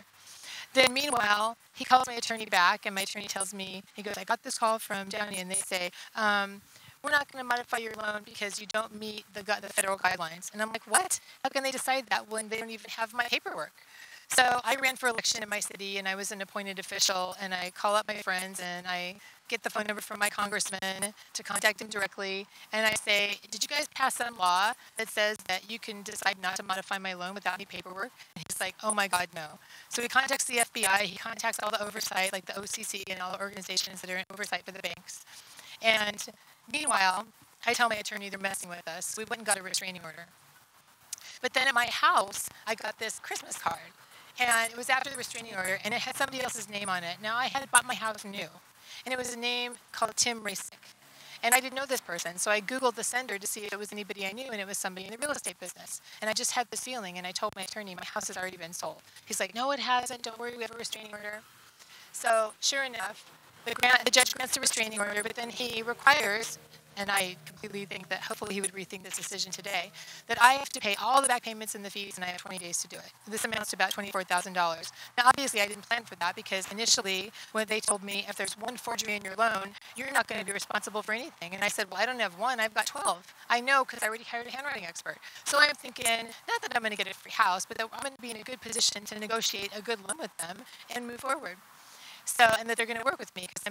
Then meanwhile, he calls my attorney back and my attorney tells me, he goes, I got this call from Downey and they say, we're not going to modify your loan because you don't meet the federal guidelines. And I'm like, what? How can they decide that when they don't even have my paperwork? So I ran for election in my city, and I was an appointed official, and I call up my friends, and I get the phone number from my congressman to contact him directly, and I say, did you guys pass some law that says that you can decide not to modify my loan without any paperwork? And he's like, oh my God, no. So he contacts the FBI, he contacts all the oversight, like the OCC and all the organizations that are in oversight for the banks. And meanwhile, I tell my attorney they're messing with us. We went and got a restraining order. But then at my house, I got this Christmas card. And it was after the restraining order, and it had somebody else's name on it. Now, I had bought my house new, and it was a name called Tim Rasick. And I didn't know this person, so I Googled the sender to see if it was anybody I knew, and it was somebody in the real estate business. And I just had this feeling, and I told my attorney, my house has already been sold. He's like, no, it hasn't. Don't worry, we have a restraining order. So sure enough, the judge grants the restraining order, but then he requires, and I completely think that hopefully he would rethink this decision today, that I have to pay all the back payments and the fees, and I have 20 days to do it. This amounts to about $24,000. Now, obviously, I didn't plan for that because initially, when they told me if there's one forgery in your loan, you're not going to be responsible for anything. And I said, well, I don't have one, I've got 12. I know because I already hired a handwriting expert. So I'm thinking, not that I'm going to get a free house, but that I'm going to be in a good position to negotiate a good loan with them and move forward. So, and that they're going to work with me because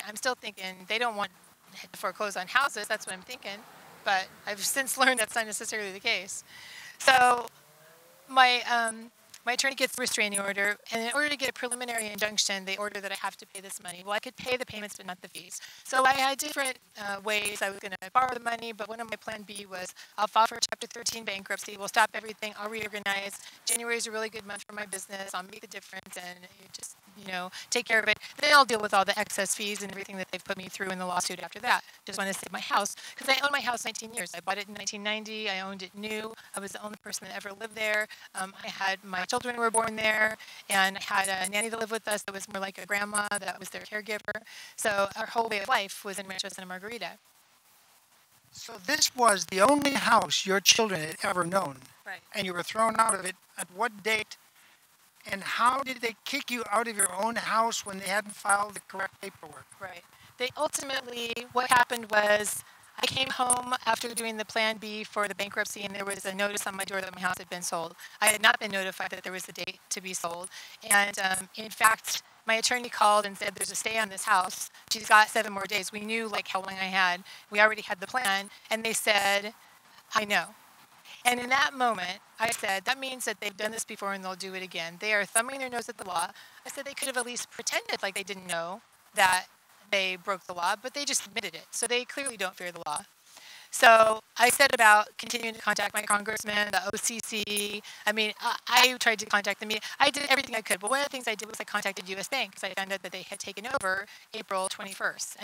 I'm still thinking they don't want to foreclose on houses. That's what I'm thinking. But I've since learned that's not necessarily the case. So my attorney gets the restraining order, and in order to get a preliminary injunction, they order that I have to pay this money. Well, I could pay the payments, but not the fees. So I had different ways. I was going to borrow the money, but one of my plan B was I'll file for Chapter 13 bankruptcy. We'll stop everything. I'll reorganize. January is a really good month for my business. I'll make the difference and just, take care of it. Then I'll deal with all the excess fees and everything that they've put me through in the lawsuit after that. Just want to save my house because I owned my house 19 years. I bought it in 1990. I owned it new. I was the only person that ever lived there. I had my children were born there, and I had a nanny that lived with us that was more like a grandma that was their caregiver. So our whole way of life was in Rancho Santa Margarita. So this was the only house your children had ever known. Right. And you were thrown out of it. At what date? And how did they kick you out of your own house when they hadn't filed the correct paperwork? Right. They ultimately, what happened was I came home after doing the Plan B for the bankruptcy, and there was a notice on my door that my house had been sold. I had not been notified that there was a date to be sold. And in fact, my attorney called and said, there's a stay on this house. She's got 7 more days. We knew how long I had. We already had the plan. And they said, I know. And in that moment, I said, that means that they've done this before and they'll do it again. They are thumbing their nose at the law. I said they could have at least pretended like they didn't know that they broke the law, but they just admitted it. So they clearly don't fear the law. So I said about continuing to contact my congressman, the OCC. I mean, I tried to contact the media. I did everything I could. But one of the things I did was I contacted U.S. Bank because I found out that they had taken over November 21st.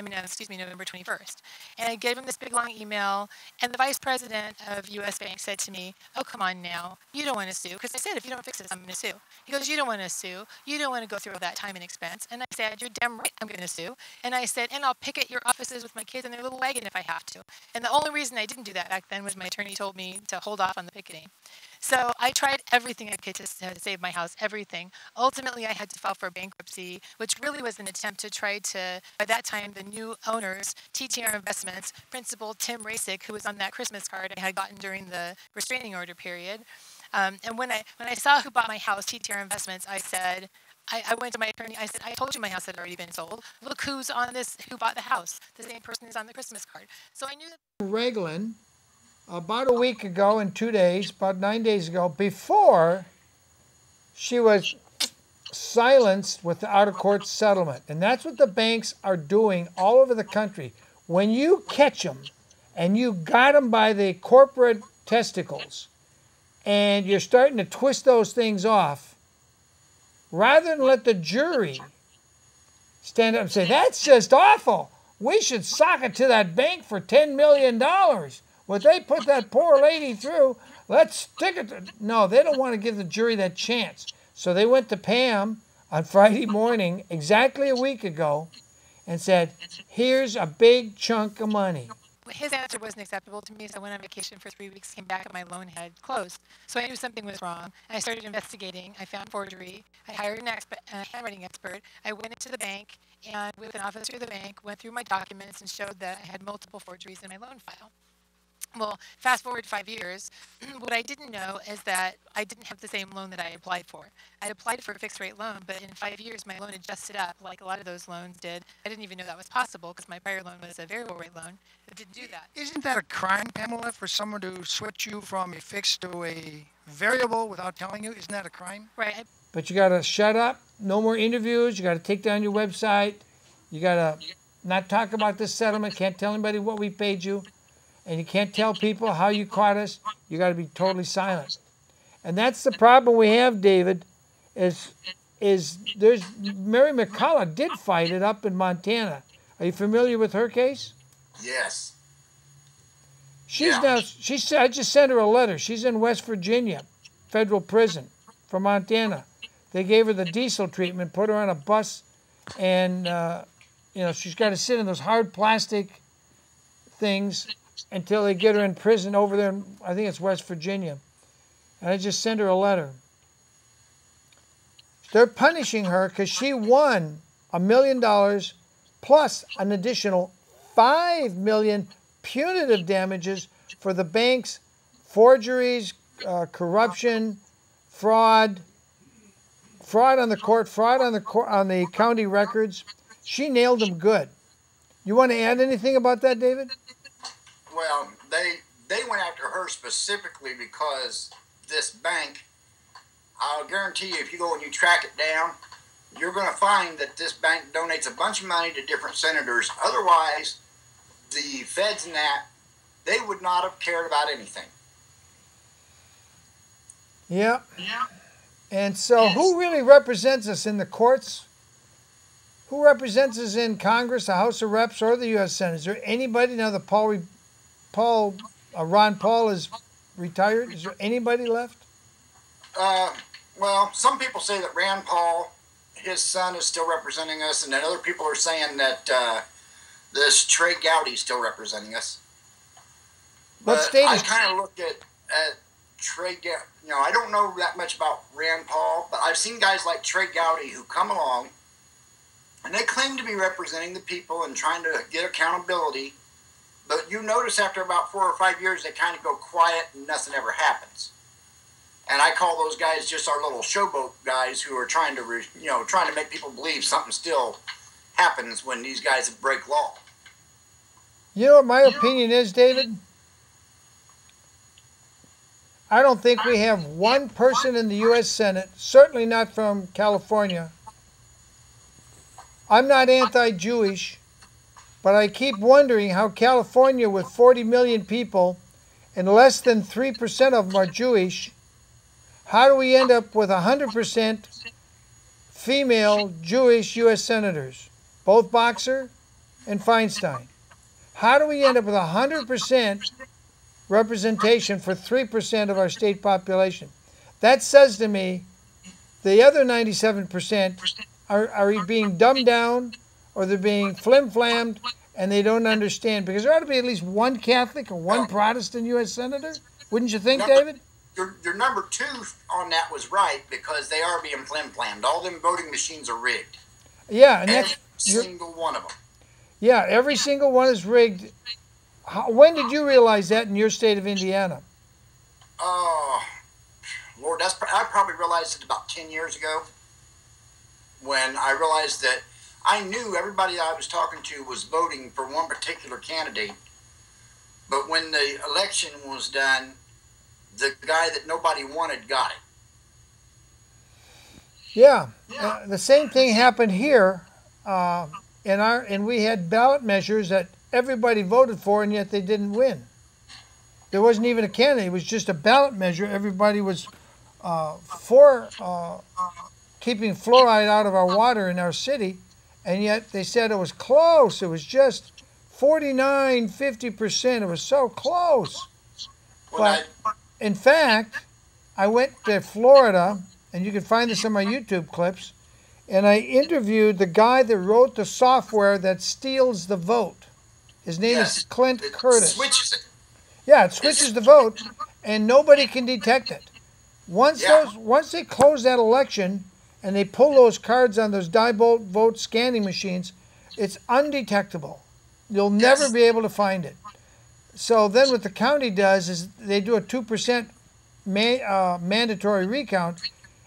And I gave him this big long email. And the vice president of U.S. Bank said to me, oh, come on now. You don't want to sue. Because I said, if you don't fix this, I'm going to sue. He goes, you don't want to sue. You don't want to go through all that time and expense. And I said, you're damn right I'm going to sue. And I said, and I'll picket your offices with my kids in their little wagon if I have to. And the only reason I didn't do that back then was my attorney told me to hold off on the picketing. So I tried everything I could to save my house, everything. Ultimately, I had to file for bankruptcy, which really was an attempt to try to, by that time, the new owners, TTR Investments, Principal Tim Rasick, who was on that Christmas card I had gotten during the restraining order period. And when I saw who bought my house, TTR Investments, I said, I went to my attorney, I said, I told you my house had already been sold. Look who's on this, who bought the house. The same person who's on the Christmas card. So I knew that. Ragland, about a week ago in 2 days, about 9 days ago, before she was silenced with the out-of-court settlement. And that's what the banks are doing all over the country. When you catch them and you got them by the corporate testicles and you're starting to twist those things off, rather than let the jury stand up and say, that's just awful. We should sock it to that bank for $10 million. What they put that poor lady through, let's stick it to... No, they don't want to give the jury that chance. So they went to Pam on Friday morning, exactly a week ago, and said, here's a big chunk of money. His answer wasn't acceptable to me, so I went on vacation for 3 weeks, came back, and my loan had closed. So I knew something was wrong, and I started investigating. I found forgery. I hired an handwriting expert. I went into the bank, and with an officer of the bank, went through my documents and showed that I had multiple forgeries in my loan file. Well, fast forward 5 years, what I didn't know is that I didn't have the same loan that I applied for. I applied for a fixed rate loan, but in 5 years, my loan adjusted up like a lot of those loans did. I didn't even know that was possible because my prior loan was a variable rate loan. It didn't do that. Isn't that a crime, Pamela, for someone to switch you from a fixed to a variable without telling you? Isn't that a crime? Right. But you got to shut up. No more interviews. You got to take down your website. You got to not talk about this settlement. Can't tell anybody what we paid you. And you can't tell people how you caught us. You got to be totally silent. And that's the problem we have, David, is there's Mary McCullough did fight it up in Montana. Are you familiar with her case? Yes. I just sent her a letter. She's in West Virginia, federal prison for Montana. They gave her the diesel treatment, put her on a bus, and she's got to sit in those hard plastic things until they get her in prison over there in, I think it's West Virginia. And I just sent her a letter. They're punishing her because she won $1 million plus an additional $5 million punitive damages for the bank's forgeries, corruption, fraud on the court, fraud on the county records. She nailed them good. You want to add anything about that, David? Well, they went after her specifically because this bank, I'll guarantee you, if you go and you track it down, you're going to find that this bank donates a bunch of money to different senators. Otherwise, the feds and that, they would not have cared about anything. Yeah. And so who really represents us in the courts? Who represents us in Congress, the House of Reps, or the U.S. Senate? Is there anybody now that Ron Paul is retired? Is there anybody left? Well, some people say that Rand Paul, his son, is still representing us, and then other people are saying that this Trey Gowdy is still representing us. But I kind of look at Trey Gowdy. I don't know that much about Rand Paul, but I've seen guys like Trey Gowdy who come along, and they claim to be representing the people and trying to get accountability. But you notice after about 4 or 5 years, they kind of go quiet and nothing ever happens. And I call those guys just our little showboat guys who are trying to make people believe something still happens when these guys break law. You know what my opinion is, David? I don't think we have one person in the U.S. Senate, certainly not from California. I'm not anti-Jewish, but I keep wondering how California, with 40 million people and less than 3% of them are Jewish, how do we end up with 100% female Jewish U.S. senators, both Boxer and Feinstein? How do we end up with 100% representation for 3% of our state population? That says to me the other 97% are being dumbed down, or they're being flim-flammed, and they don't understand. Because there ought to be at least one Catholic or one Protestant U.S. senator. Wouldn't you think, David? Your number two on that was right, because they are being flim-flammed. All them voting machines are rigged. Yeah, and every single one of them. Yeah, every single one is rigged. When did you realize that in your state of Indiana? Oh, Lord, I probably realized it about 10 years ago, when I realized that I knew everybody I was talking to was voting for one particular candidate, but when the election was done, the guy that nobody wanted got it. Yeah, the same thing happened here. And we had ballot measures that everybody voted for, and yet they didn't win. There wasn't even a candidate. It was just a ballot measure. Everybody was for keeping fluoride out of our water in our city, and yet they said it was close. It was just 49, 50%. It was so close. But in fact, I went to Florida, and you can find this on my YouTube clips, and I interviewed the guy that wrote the software that steals the vote. His name is Clint Curtis. Switches it. Yeah, it switches the vote, and nobody can detect it. Once they close that election and they pull those cards on those die-bolt vote scanning machines, it's undetectable. You'll never be able to find it. So then what the county does is they do a 2% mandatory recount,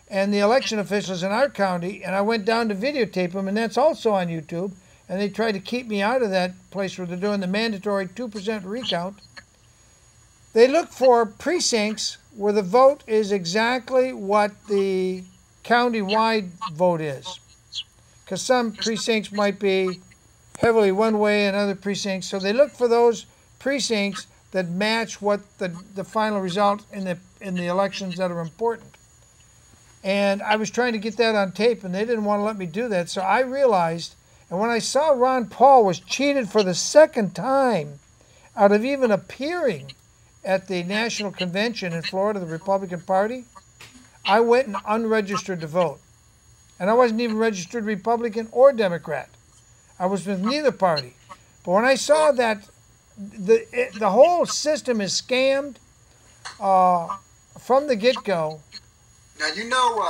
and the election officials in our county, and I went down to videotape them, and that's also on YouTube, and they tried to keep me out of that place where they're doing the mandatory 2% recount. They look for precincts where the vote is exactly what the county-wide vote is, because some precincts might be heavily one way and other precincts, so they look for those precincts that match what the final result in the elections that are important. And I was trying to get that on tape, and they didn't want to let me do that. So I realized, and when I saw Ron Paul was cheated for the second time out of even appearing at the national convention in Florida, the Republican Party, I went and unregistered to vote. And I wasn't even registered Republican or Democrat. I was with neither party. But when I saw that the whole system is scammed from the get-go. Now, you know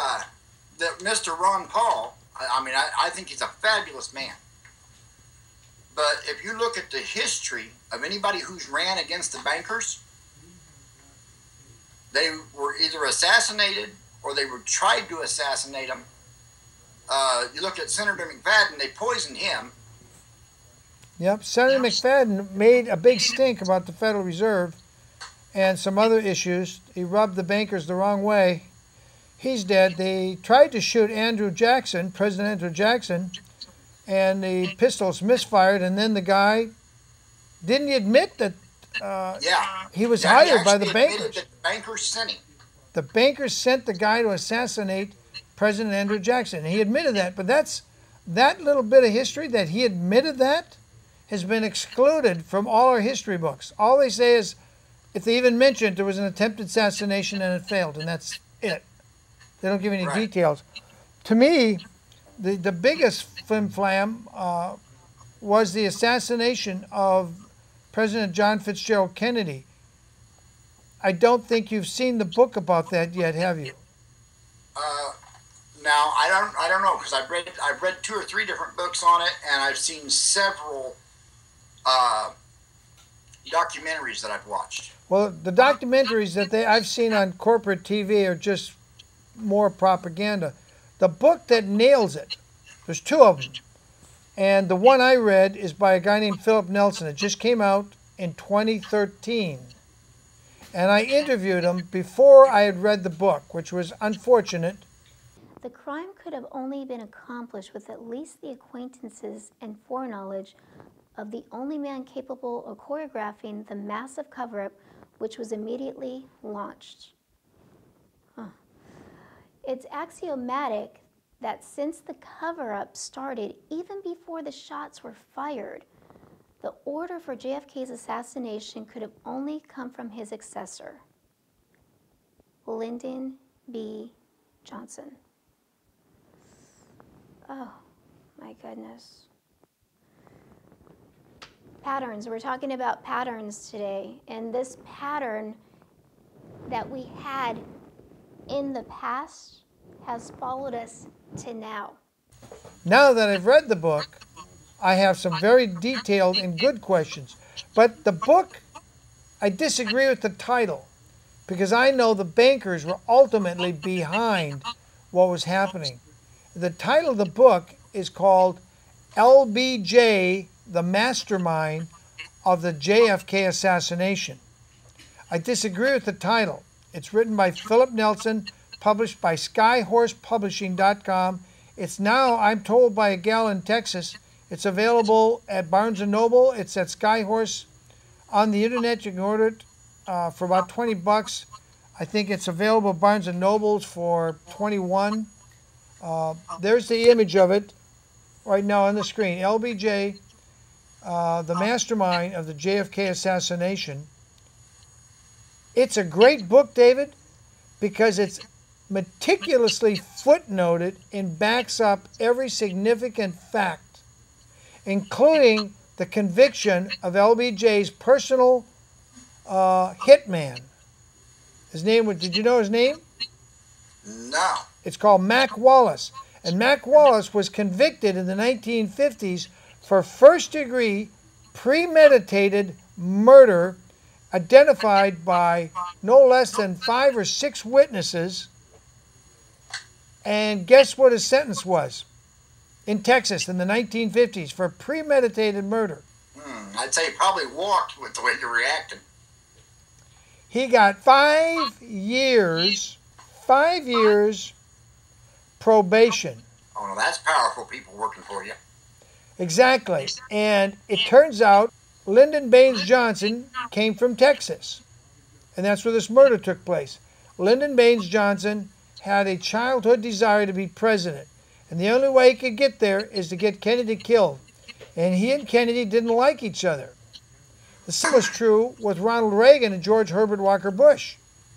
that Mr. Ron Paul, I think he's a fabulous man. But if you look at the history of anybody who's ran against the bankers, they were either assassinated or they were tried to assassinate them. You look at Senator McFadden, they poisoned him. Yep, Senator McFadden made a big stink about the Federal Reserve and some other issues. He rubbed the bankers the wrong way. He's dead. They tried to shoot Andrew Jackson, President Andrew Jackson, and the pistols misfired, and then the guy didn't admit that he was hired by the bankers. The bankers sent him. The bankers sent the guy to assassinate President Andrew Jackson. And he admitted that, but that little bit of history that he admitted that has been excluded from all our history books. All they say is, if they even mentioned there was an attempted assassination and it failed, and that's it. They don't give any details. To me, the biggest flim-flam was the assassination of President John Fitzgerald Kennedy. I don't think you've seen the book about that yet, have you? Now I don't know, because I've read 2 or 3 different books on it, and I've seen several documentaries that I've watched. Well, the documentaries that I've seen on corporate TV are just more propaganda. The book that nails it, there's 2 of them, and the one I read is by a guy named Philip Nelson. It just came out in 2013, and I interviewed him before I had read the book, which was unfortunate. The crime could have only been accomplished with at least the acquaintances and foreknowledge of the only man capable of choreographing the massive cover-up which was immediately launched. It's axiomatic that since the cover-up started even before the shots were fired, the order for JFK's assassination could have only come from his successor, Lyndon B. Johnson. Oh, my goodness. Patterns. We're talking about patterns today, and this pattern that we had in the past has followed us to now. Now that I've read the book, I have some very detailed and good questions. But the book, I disagree with the title, because I know the bankers were ultimately behind what was happening. The title of the book is called LBJ, the Mastermind of the JFK Assassination. I disagree with the title. It's written by Philip Nelson, published by skyhorsepublishing.com. It's now, I'm told by a gal in Texas, it's available at Barnes & Noble. It's at Skyhorse. On the internet, you can order it for about 20 bucks. I think it's available at Barnes & Noble's for 21. There's the image of it right now on the screen. LBJ, the Mastermind of the JFK Assassination. It's a great book, David, because it's meticulously footnoted and backs up every significant fact, including the conviction of LBJ's personal hitman. His name was, did you know his name? No. It's called Mac Wallace. And Mac Wallace was convicted in the 1950s for first-degree premeditated murder, identified by no less than 5 or 6 witnesses. And guess what his sentence was? In Texas in the 1950s for premeditated murder. I'd say he probably walked with the way you're reacting. He got 5 years probation. Oh, no, that's powerful people working for you. Exactly. And it turns out Lyndon Baines Johnson came from Texas. And that's where this murder took place. Lyndon Baines Johnson had a childhood desire to be president. And the only way he could get there is to get Kennedy killed. And he and Kennedy didn't like each other. The same was true with Ronald Reagan and George Herbert Walker Bush.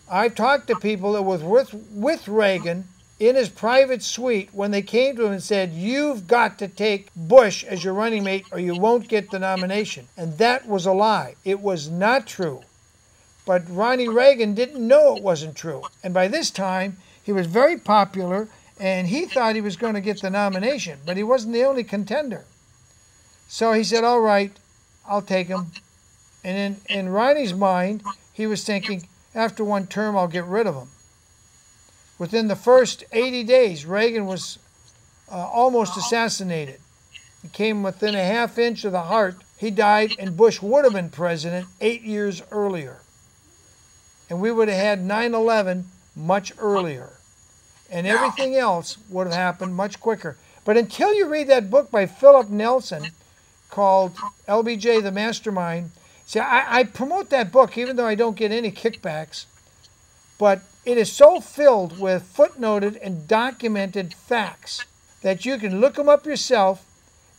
I've talked to people that were with Reagan in his private suite when they came to him and said, "You've got to take Bush as your running mate or you won't get the nomination." And that was a lie. It was not true. But Ronnie Reagan didn't know it wasn't true. And by this time, he was very popular and he thought he was going to get the nomination, but he wasn't the only contender. So he said, "All right, I'll take him." And in Ronnie's mind, he was thinking, after one term, I'll get rid of him. Within the first 80 days, Reagan was almost assassinated. He came within a half inch of the heart. He died, and Bush would have been president 8 years earlier. And we would have had 9/11 much earlier. And everything else would have happened much quicker. But until you read that book by Philip Nelson called LBJ, the Mastermind, see, I promote that book even though I don't get any kickbacks. But it is so filled with footnoted and documented facts that you can look them up yourself.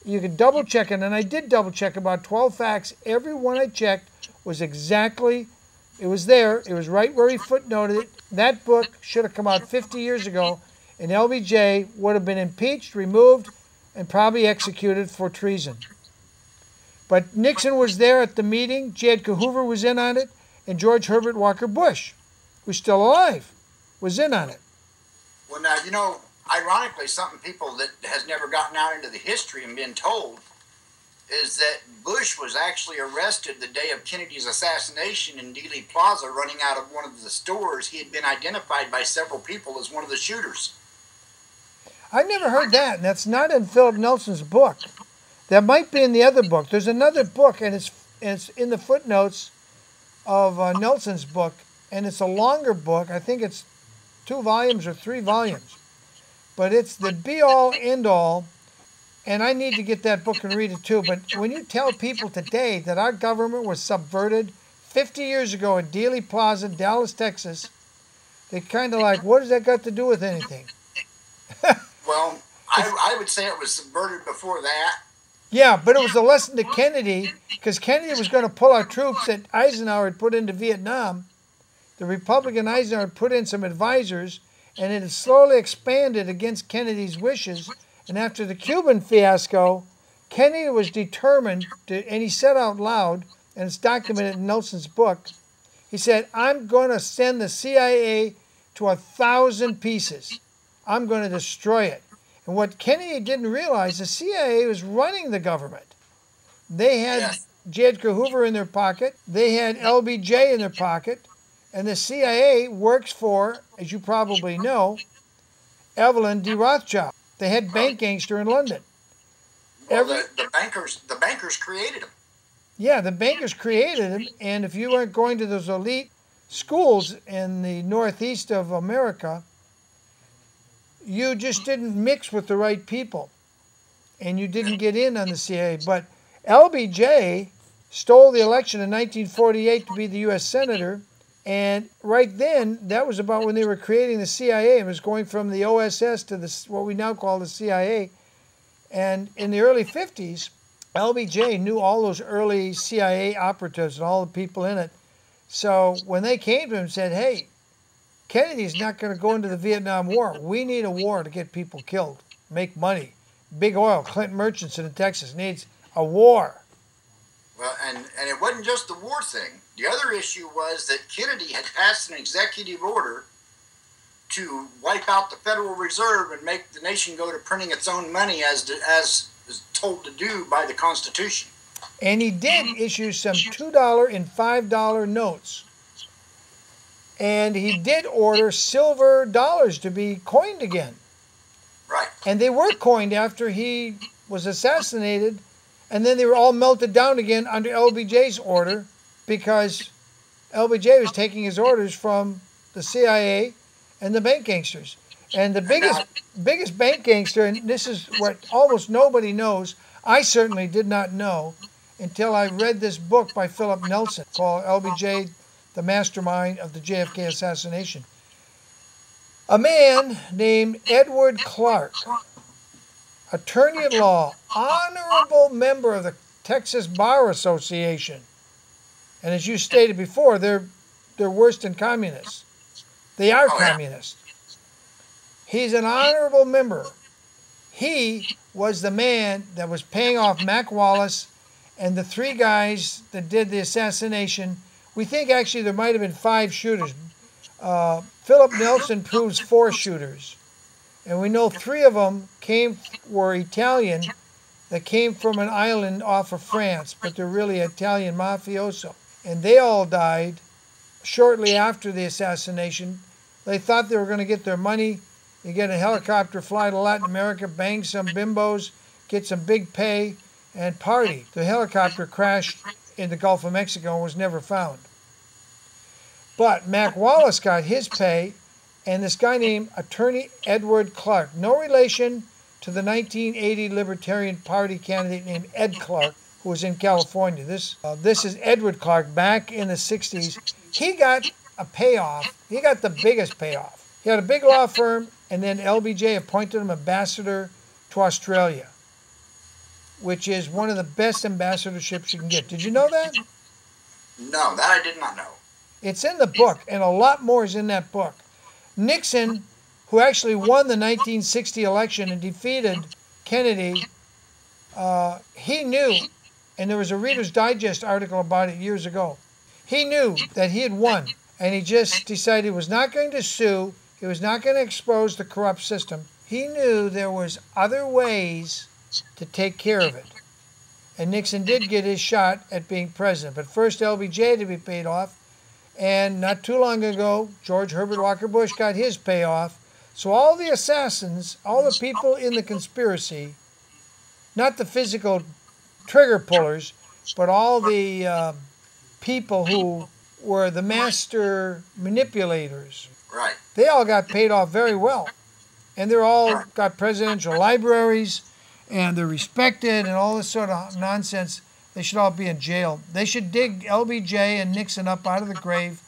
You can double check it. And I did double check about 12 facts. Every one I checked was exactly, it was there. It was right where he footnoted it. That book should have come out 50 years ago. And LBJ would have been impeached, removed, and probably executed for treason. But Nixon was there at the meeting. J. Edgar Hoover was in on it. And George Herbert Walker Bush, who's still alive, was in on it. Well, now, you know, ironically, something people that has never gotten out into the history and been told is that Bush was actually arrested the day of Kennedy's assassination in Dealey Plaza, running out of one of the stores. He had been identified by several people as one of the shooters. I've never heard that, and that's not in Philip Nelson's book. That might be in the other book. There's another book, and it's in the footnotes of Nelson's book, and it's a longer book. I think it's 2 volumes or 3 volumes. But it's the be-all, end-all, and I need to get that book and read it too. But when you tell people today that our government was subverted 50 years ago at Dealey Plaza, Dallas, Texas, they kind of like, what does that got to do with anything? Well, I would say it was subverted before that. Yeah, but it was a lesson to Kennedy, because Kennedy was going to pull our troops that Eisenhower had put into Vietnam. The Republican Eisenhower had put in some advisors, and it had slowly expanded against Kennedy's wishes. And after the Cuban fiasco, Kennedy was determined to, and he said out loud, and it's documented in Nelson's book, he said, I'm going to send the CIA to 1,000 pieces. I'm going to destroy it. And what Kennedy didn't realize, the CIA was running the government. They had J. Edgar Hoover in their pocket. They had LBJ in their pocket. And the CIA works for, as you probably know, Evelyn de Rothschild, the head bank gangster in London. Well, the bankers created him. Yeah, the bankers created him. And if you weren't going to those elite schools in the northeast of America, you just didn't mix with the right people. And you didn't get in on the CIA. But LBJ stole the election in 1948 to be the U.S. Senator. And right then, that was about when they were creating the CIA. It was going from the OSS to what we now call the CIA. And in the early 50s, LBJ knew all those early CIA operatives and all the people in it. So when they came to him and said, hey, Kennedy's not going to go into the Vietnam War. We need a war to get people killed, make money. Big oil, Clinton Murchison in Texas needs a war. Well, and it wasn't just the war thing. The other issue was that Kennedy had passed an executive order to wipe out the Federal Reserve and make the nation go to printing its own money as is told to do by the Constitution. And he did issue some $2 and $5 notes. And he did order silver dollars to be coined again. Right. And they were coined after he was assassinated, and then they were all melted down again under LBJ's order, because LBJ was taking his orders from the CIA and the bank gangsters. And the biggest bank gangster, and this is what almost nobody knows, I certainly did not know until I read this book by Philip Nelson called LBJ, the Mastermind of the JFK Assassination. A man named Edward Clark, attorney at law, honorable member of the Texas Bar Association. And as you stated before, they're worse than communists. They are communists. He's an honorable member. He was the man that was paying off Mac Wallace and the 3 guys that did the assassination. We think actually there might have been 5 shooters. Philip Nelson proves 4 shooters. And we know 3 of them were Italian, that came from an island off of France, but they're really Italian mafioso. And they all died shortly after the assassination. They thought they were going to get their money. They get a helicopter, fly to Latin America, bang some bimbos, get some big pay, and party. The helicopter crashed in the Gulf of Mexico and was never found. But Mac Wallace got his pay, and this guy named Attorney Edward Clark, no relation to the 1980 Libertarian Party candidate named Ed Clark, who was in California. This is Edward Clark back in the 60s. He got a payoff. He got the biggest payoff. He had a big law firm, and then LBJ appointed him ambassador to Australia, which is one of the best ambassadorships you can get. Did you know that? No, that I did not know. It's in the book, and a lot more is in that book. Nixon, who actually won the 1960 election and defeated Kennedy, he knew, and there was a Reader's Digest article about it years ago, he knew that he had won, and he just decided he was not going to sue, he was not going to expose the corrupt system. He knew there was other ways to take care of it. And Nixon did get his shot at being president, but first LBJ had to be paid off. And not too long ago, George Herbert Walker Bush got his payoff. So all the assassins, all the people in the conspiracy, not the physical trigger pullers, but all the people who were the master manipulators. Right. They all got paid off very well. And they're all got presidential libraries, and they're respected, and all this sort of nonsense. They should all be in jail. They should dig LBJ and Nixon up out of the grave,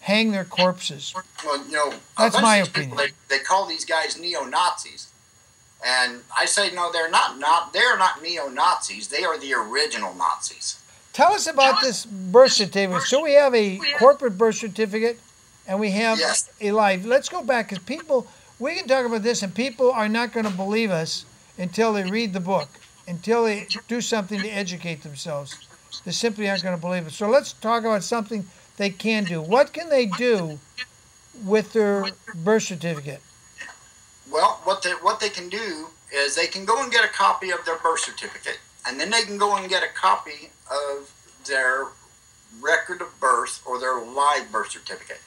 hang their corpses. Well, you know, that's my opinion. They call these guys neo-Nazis. And I say, no, they're not neo-Nazis. They are the original Nazis. Tell us about this birth certificate. So we have a corporate birth certificate, and we have a life. Let's go back, because people, we can talk about this, and people are not going to believe us until they read the book, until they do something to educate themselves. They simply aren't going to believe it. So let's talk about something they can do. What can they do with their birth certificate? Well, what they can do is they can go and get a copy of their birth certificate, and then they can go and get a copy of their record of birth or their live birth certificate.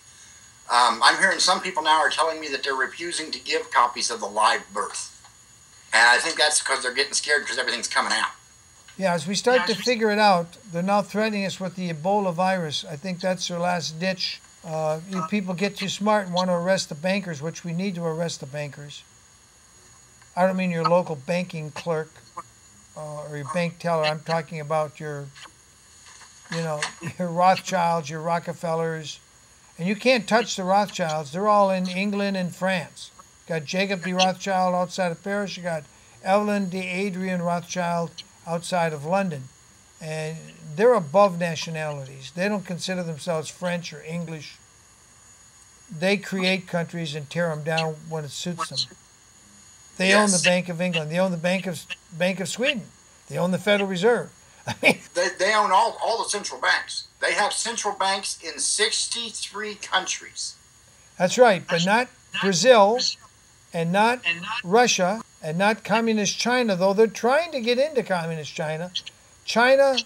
I'm hearing some people now are telling me that they're refusing to give copies of the live birth. And I think that's because they're getting scared because everything's coming out. Yeah, as we start to figure it out, they're now threatening us with the Ebola virus. I think that's their last ditch. People get too smart and want to arrest the bankers, which we need to arrest the bankers. I don't mean your local banking clerk or your bank teller. I'm talking about your Rothschilds, your Rockefellers. And you can't touch the Rothschilds. They're all in England and France. You got Jacob de Rothschild outside of Paris. You got Evelyn de Adrian Rothschild outside of London. And they're above nationalities. They don't consider themselves French or English. They create countries and tear them down when it suits them. They own the Bank of England. They own the Bank of Sweden. They own the Federal Reserve. I mean, they own all the central banks. They have central banks in 63 countries. That's right, but not Brazil and not Russia and not Communist China, though they're trying to get into Communist China. China,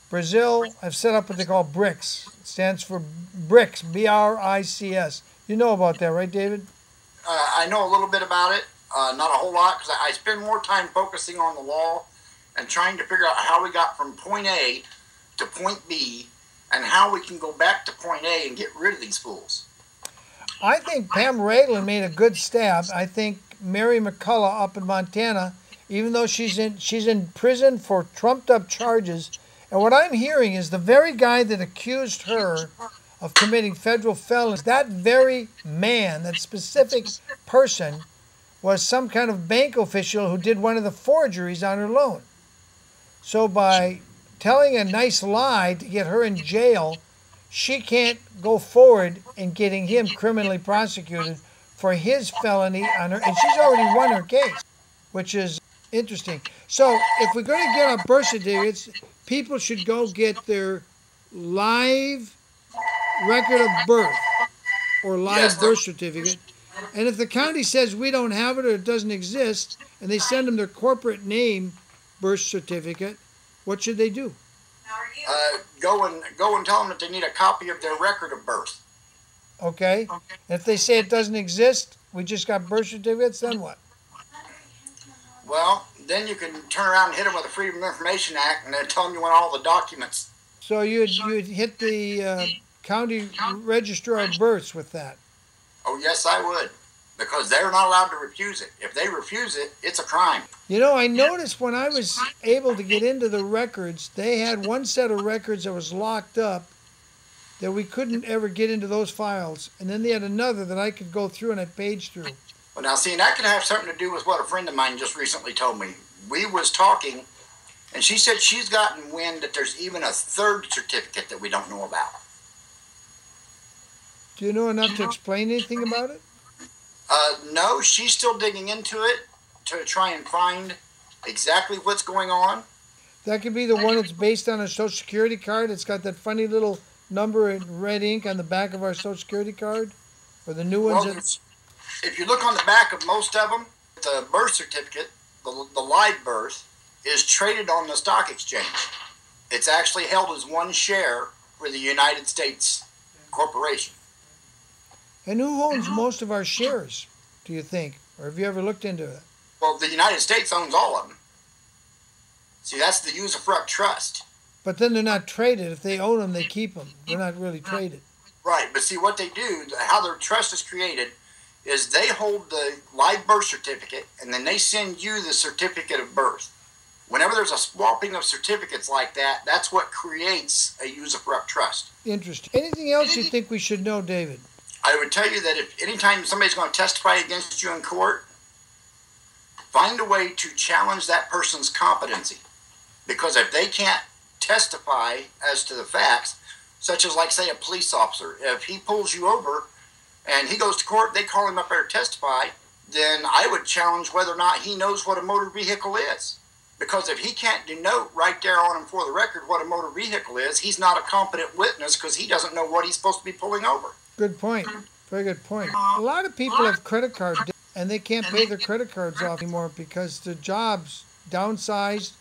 Brazil have set up what they call BRICS. It stands for BRICS, B-R-I-C-S. You know about that, right, David? I know a little bit about it, not a whole lot, because I spend more time focusing on the law and trying to figure out how we got from point A to point B and how we can go back to point A and get rid of these fools. I think Pamela Ragland made a good stab. I think Mary McCullough up in Montana, even though she's in prison for trumped-up charges, and what I'm hearing is the very guy that accused her of committing federal felonies, that very man, that specific person, was some kind of bank official who did one of the forgeries on her loan. So by telling a nice lie to get her in jail, she can't go forward in getting him criminally prosecuted for his felony on her. And she's already won her case, which is interesting. So if we're going to get our birth certificates, people should go get their live record of birth or live birth certificate. And if the county says we don't have it or it doesn't exist, and they send them their corporate name birth certificate, what should they do? Go and tell them that they need a copy of their record of birth. Okay. If they say it doesn't exist, we just got birth certificates, then what? Well, then you can turn around and hit them with the Freedom of Information Act, and then tell them you want all the documents. So you'd hit the county registrar of births with that? Oh, yes, I would. Because they're not allowed to refuse it. If they refuse it, it's a crime. You know, I noticed when I was able to get into the records, they had one set of records that was locked up that we couldn't ever get into those files. And then they had another that I could go through and I paged through. Well, now, see, that could have something to do with what a friend of mine just recently told me. We was talking, and she said she's gotten wind that there's even a third certificate that we don't know about. Do you know enough to explain anything about it? No, she's still digging into it to try and find exactly what's going on. That could be the one that's based on a Social Security card. It's got that funny little number in red ink on the back of our Social Security card, or the new ones. Well, if you look on the back of most of them, the birth certificate, the live birth, is traded on the stock exchange. It's actually held as one share for the United States corporation. And who owns most of our shares, do you think? Or have you ever looked into it? Well, the United States owns all of them. See, that's the Usufruct Trust. But then they're not traded. If they own them, they keep them. They're not really traded. Right, but see what they do, how their trust is created, is they hold the live birth certificate, and then they send you the certificate of birth. Whenever there's a swapping of certificates like that, that's what creates a usufruct trust. Interesting. Anything else you think we should know, David? I would tell you that if anytime somebody's going to testify against you in court, find a way to challenge that person's competency. Because if they can't testify as to the facts, such as, like, say, a police officer, if he pulls you over and he goes to court, they call him up there to testify, then I would challenge whether or not he knows what a motor vehicle is. Because if he can't denote right there on him for the record what a motor vehicle is, he's not a competent witness because he doesn't know what he's supposed to be pulling over. Good point. Very good point. A lot of people have credit card debt and they can't pay their credit cards off anymore because their jobs downsized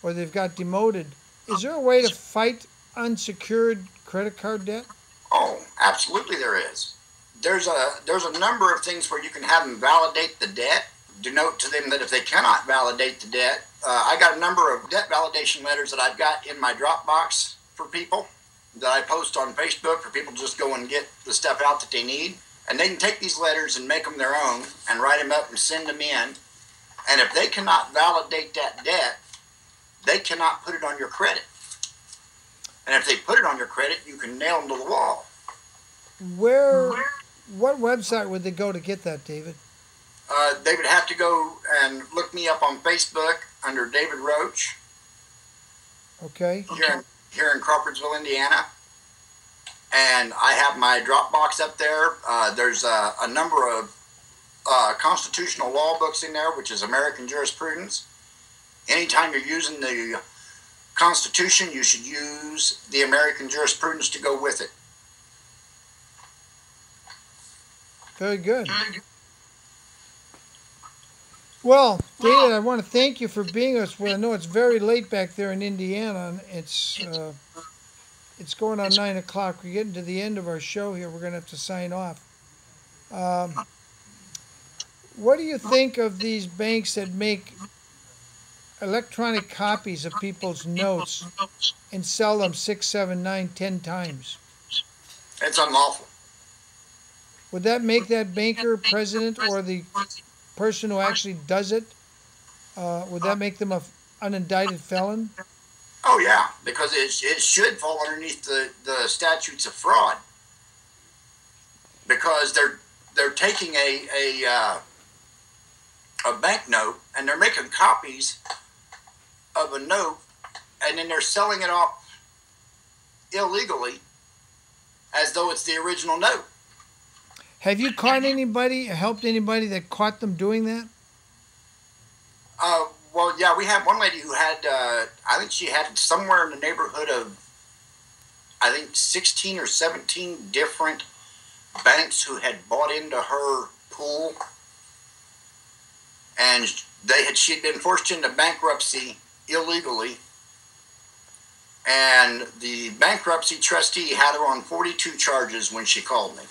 or they've got demoted. Is there a way to fight unsecured credit card debt? Oh, absolutely there is. There's a number of things where you can have them validate the debt, denote to them that if they cannot validate the debt, I got a number of debt validation letters that I've got in my Dropbox for people that I post on Facebook for people to just go and get the stuff out that they need. And they can take these letters and make them their own and write them up and send them in. And if they cannot validate that debt, they cannot put it on your credit. And if they put it on your credit, you can nail them to the wall. What website would they go to get that, David? They would have to go and look me up on Facebook under David Roach. Okay. Here in Crawfordsville, Indiana. And I have my Dropbox up there. There's a number of constitutional law books in there, which is American jurisprudence. Anytime you're using the Constitution, you should use the American jurisprudence to go with it. Very good. Well, David, I want to thank you for being with us. Well, I know it's very late back there in Indiana. And it's going on 9 o'clock. We're getting to the end of our show here. We're going to have to sign off. What do you think of these banks that make electronic copies of people's notes and sell them 6, 7, 9, 10 times? It's unlawful. Would that make that banker, president, or the person who actually does it, would that make them an unindicted felon? Oh, yeah, because it should fall underneath the statutes of fraud. Because they're taking a banknote and they're making copies of a note and then they're selling it off illegally as though it's the original note. Have you caught anybody, helped anybody that caught them doing that? Well, yeah, we had one lady who had, I think she had somewhere in the neighborhood of, 16 or 17 different banks who had bought into her pool. And she'd been forced into bankruptcy illegally. And the bankruptcy trustee had her on 42 charges when she called me.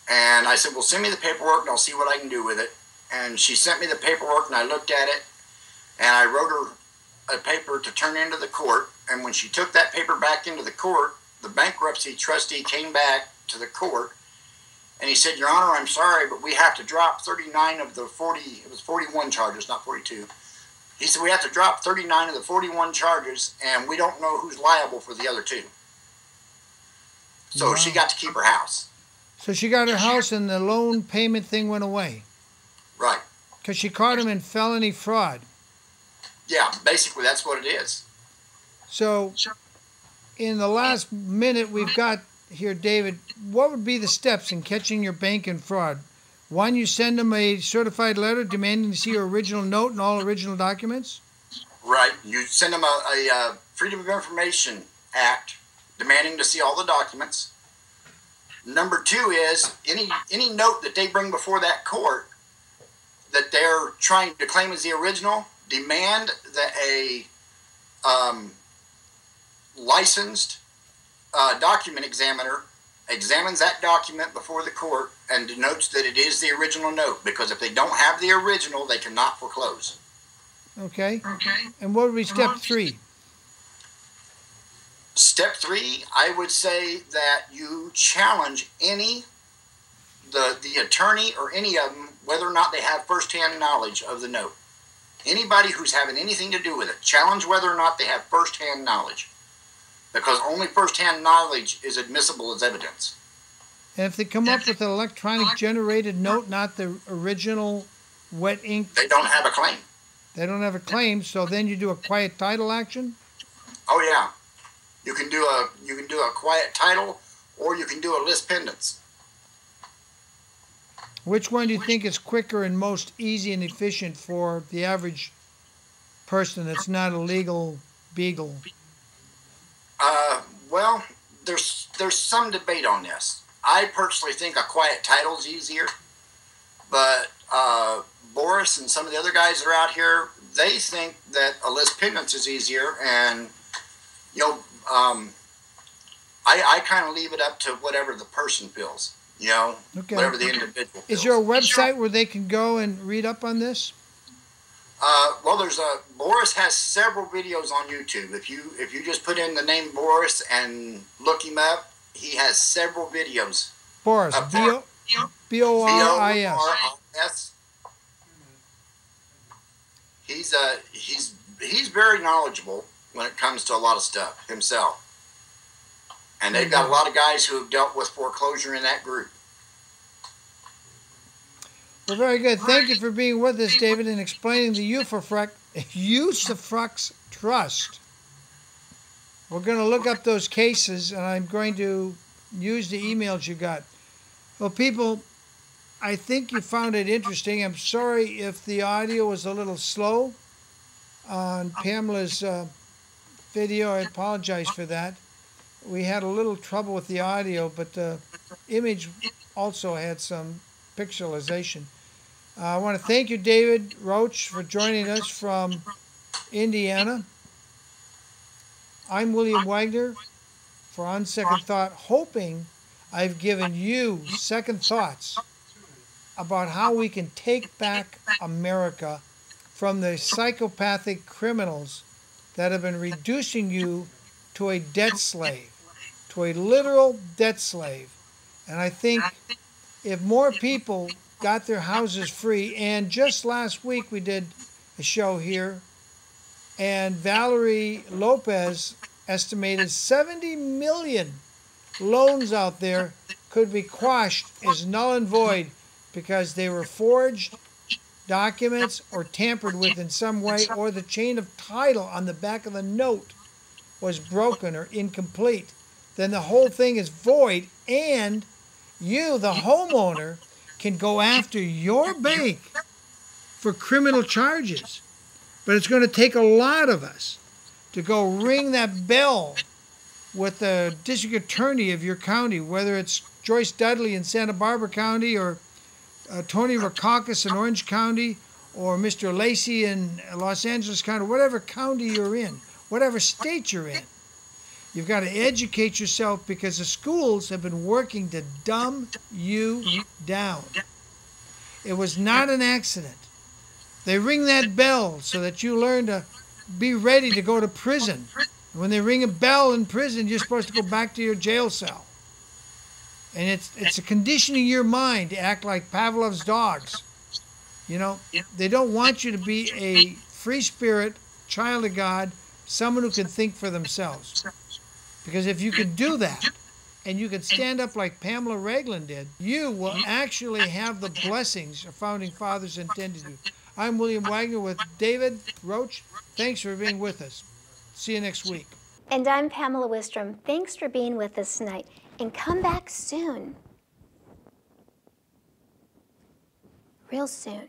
And I said, well, send me the paperwork and I'll see what I can do with it. And she sent me the paperwork and I looked at it and I wrote her a paper to turn into the court. And when she took that paper back into the court, the bankruptcy trustee came back to the court and he said, Your Honor, I'm sorry, but we have to drop 39 of the 40, it was 41 charges, not 42. He said, we have to drop 39 of the 41 charges and we don't know who's liable for the other 2. So she got to keep her house. So she got her house and the loan payment thing went away. Right. Because she caught him in felony fraud. Yeah, basically that's what it is. So in the last minute we've got here, David, what would be the steps in catching your bank in fraud? One, you send them a certified letter demanding to see your original note and all original documents? Right. You send them a Freedom of Information Act demanding to see all the documents. Number 2 is any note that they bring before that court that they're trying to claim as the original, demand that a licensed document examiner examines that document before the court and denotes that it is the original note, because if they don't have the original, they cannot foreclose. Okay. And what would be step 3? Step 3, I would say that you challenge the attorney or any of them, whether or not they have firsthand knowledge of the note. Anybody who's having anything to do with it, challenge whether or not they have firsthand knowledge, because only firsthand knowledge is admissible as evidence. And if they come up with an electronic generated note, not the original wet ink, they don't have a claim. They don't have a claim, so then you do a quiet title action? Oh yeah. You can do a quiet title, or you can do a lis pendens. Which one do you think is quicker and most easy and efficient for the average person that's not a legal beagle? Well, there's some debate on this. I personally think a quiet title is easier, but Boris and some of the other guys that are out here, they think that a lis pendens is easier, and I kind of leave it up to whatever the person feels. Whatever the individual feels. Is there a website where they can go and read up on this? Well, Boris has several videos on YouTube. If you just put in the name Boris and look him up, he has several videos. Boris, B-O-R-I-S. He's very knowledgeable when it comes to a lot of stuff himself. And they've got a lot of guys who have dealt with foreclosure in that group. Well, very good. Thank you for being with us, David, and explaining the Usufruct Trust. We're going to look up those cases, and I'm going to use the emails you got. Well, people, I think you found it interesting. I'm sorry if the audio was a little slow on Pamela's video. I apologize for that. We had a little trouble with the audio, but the image also had some pixelization. I want to thank you, David Roach, for joining us from Indiana. I'm William Wagener for On Second Thought, hoping I've given you second thoughts about how we can take back America from the psychopathic criminals that have been reducing you to a debt slave, to a literal debt slave. And I think if more people got their houses free, and just last week we did a show here, and Valerie Lopez estimated 70 million loans out there could be quashed as null and void because they were forged documents or tampered with in some way, or the chain of title on the back of the note was broken or incomplete. Then the whole thing is void, and you, the homeowner, can go after your bank for criminal charges. But it's going to take a lot of us to go ring that bell with the district attorney of your county, whether it's Joyce Dudley in Santa Barbara County, or Tony Rackauckus in Orange County, or Mr. Lacey in Los Angeles County, whatever county you're in, whatever state you're in. You've got to educate yourself, because the schools have been working to dumb you down. It was not an accident. They ring that bell so that you learn to be ready to go to prison. When they ring a bell in prison, you're supposed to go back to your jail cell. And it's a conditioning your mind to act like Pavlov's dogs. They don't want you to be a free spirit, child of God, someone who can think for themselves. Because if you can do that, and you can stand up like Pamela Ragland did, you will actually have the blessings our founding fathers intended you. I'm William Wagener with David Roach. Thanks for being with us. See you next week. And I'm Pamela Wistrom. Thanks for being with us tonight. And come back soon. Real soon.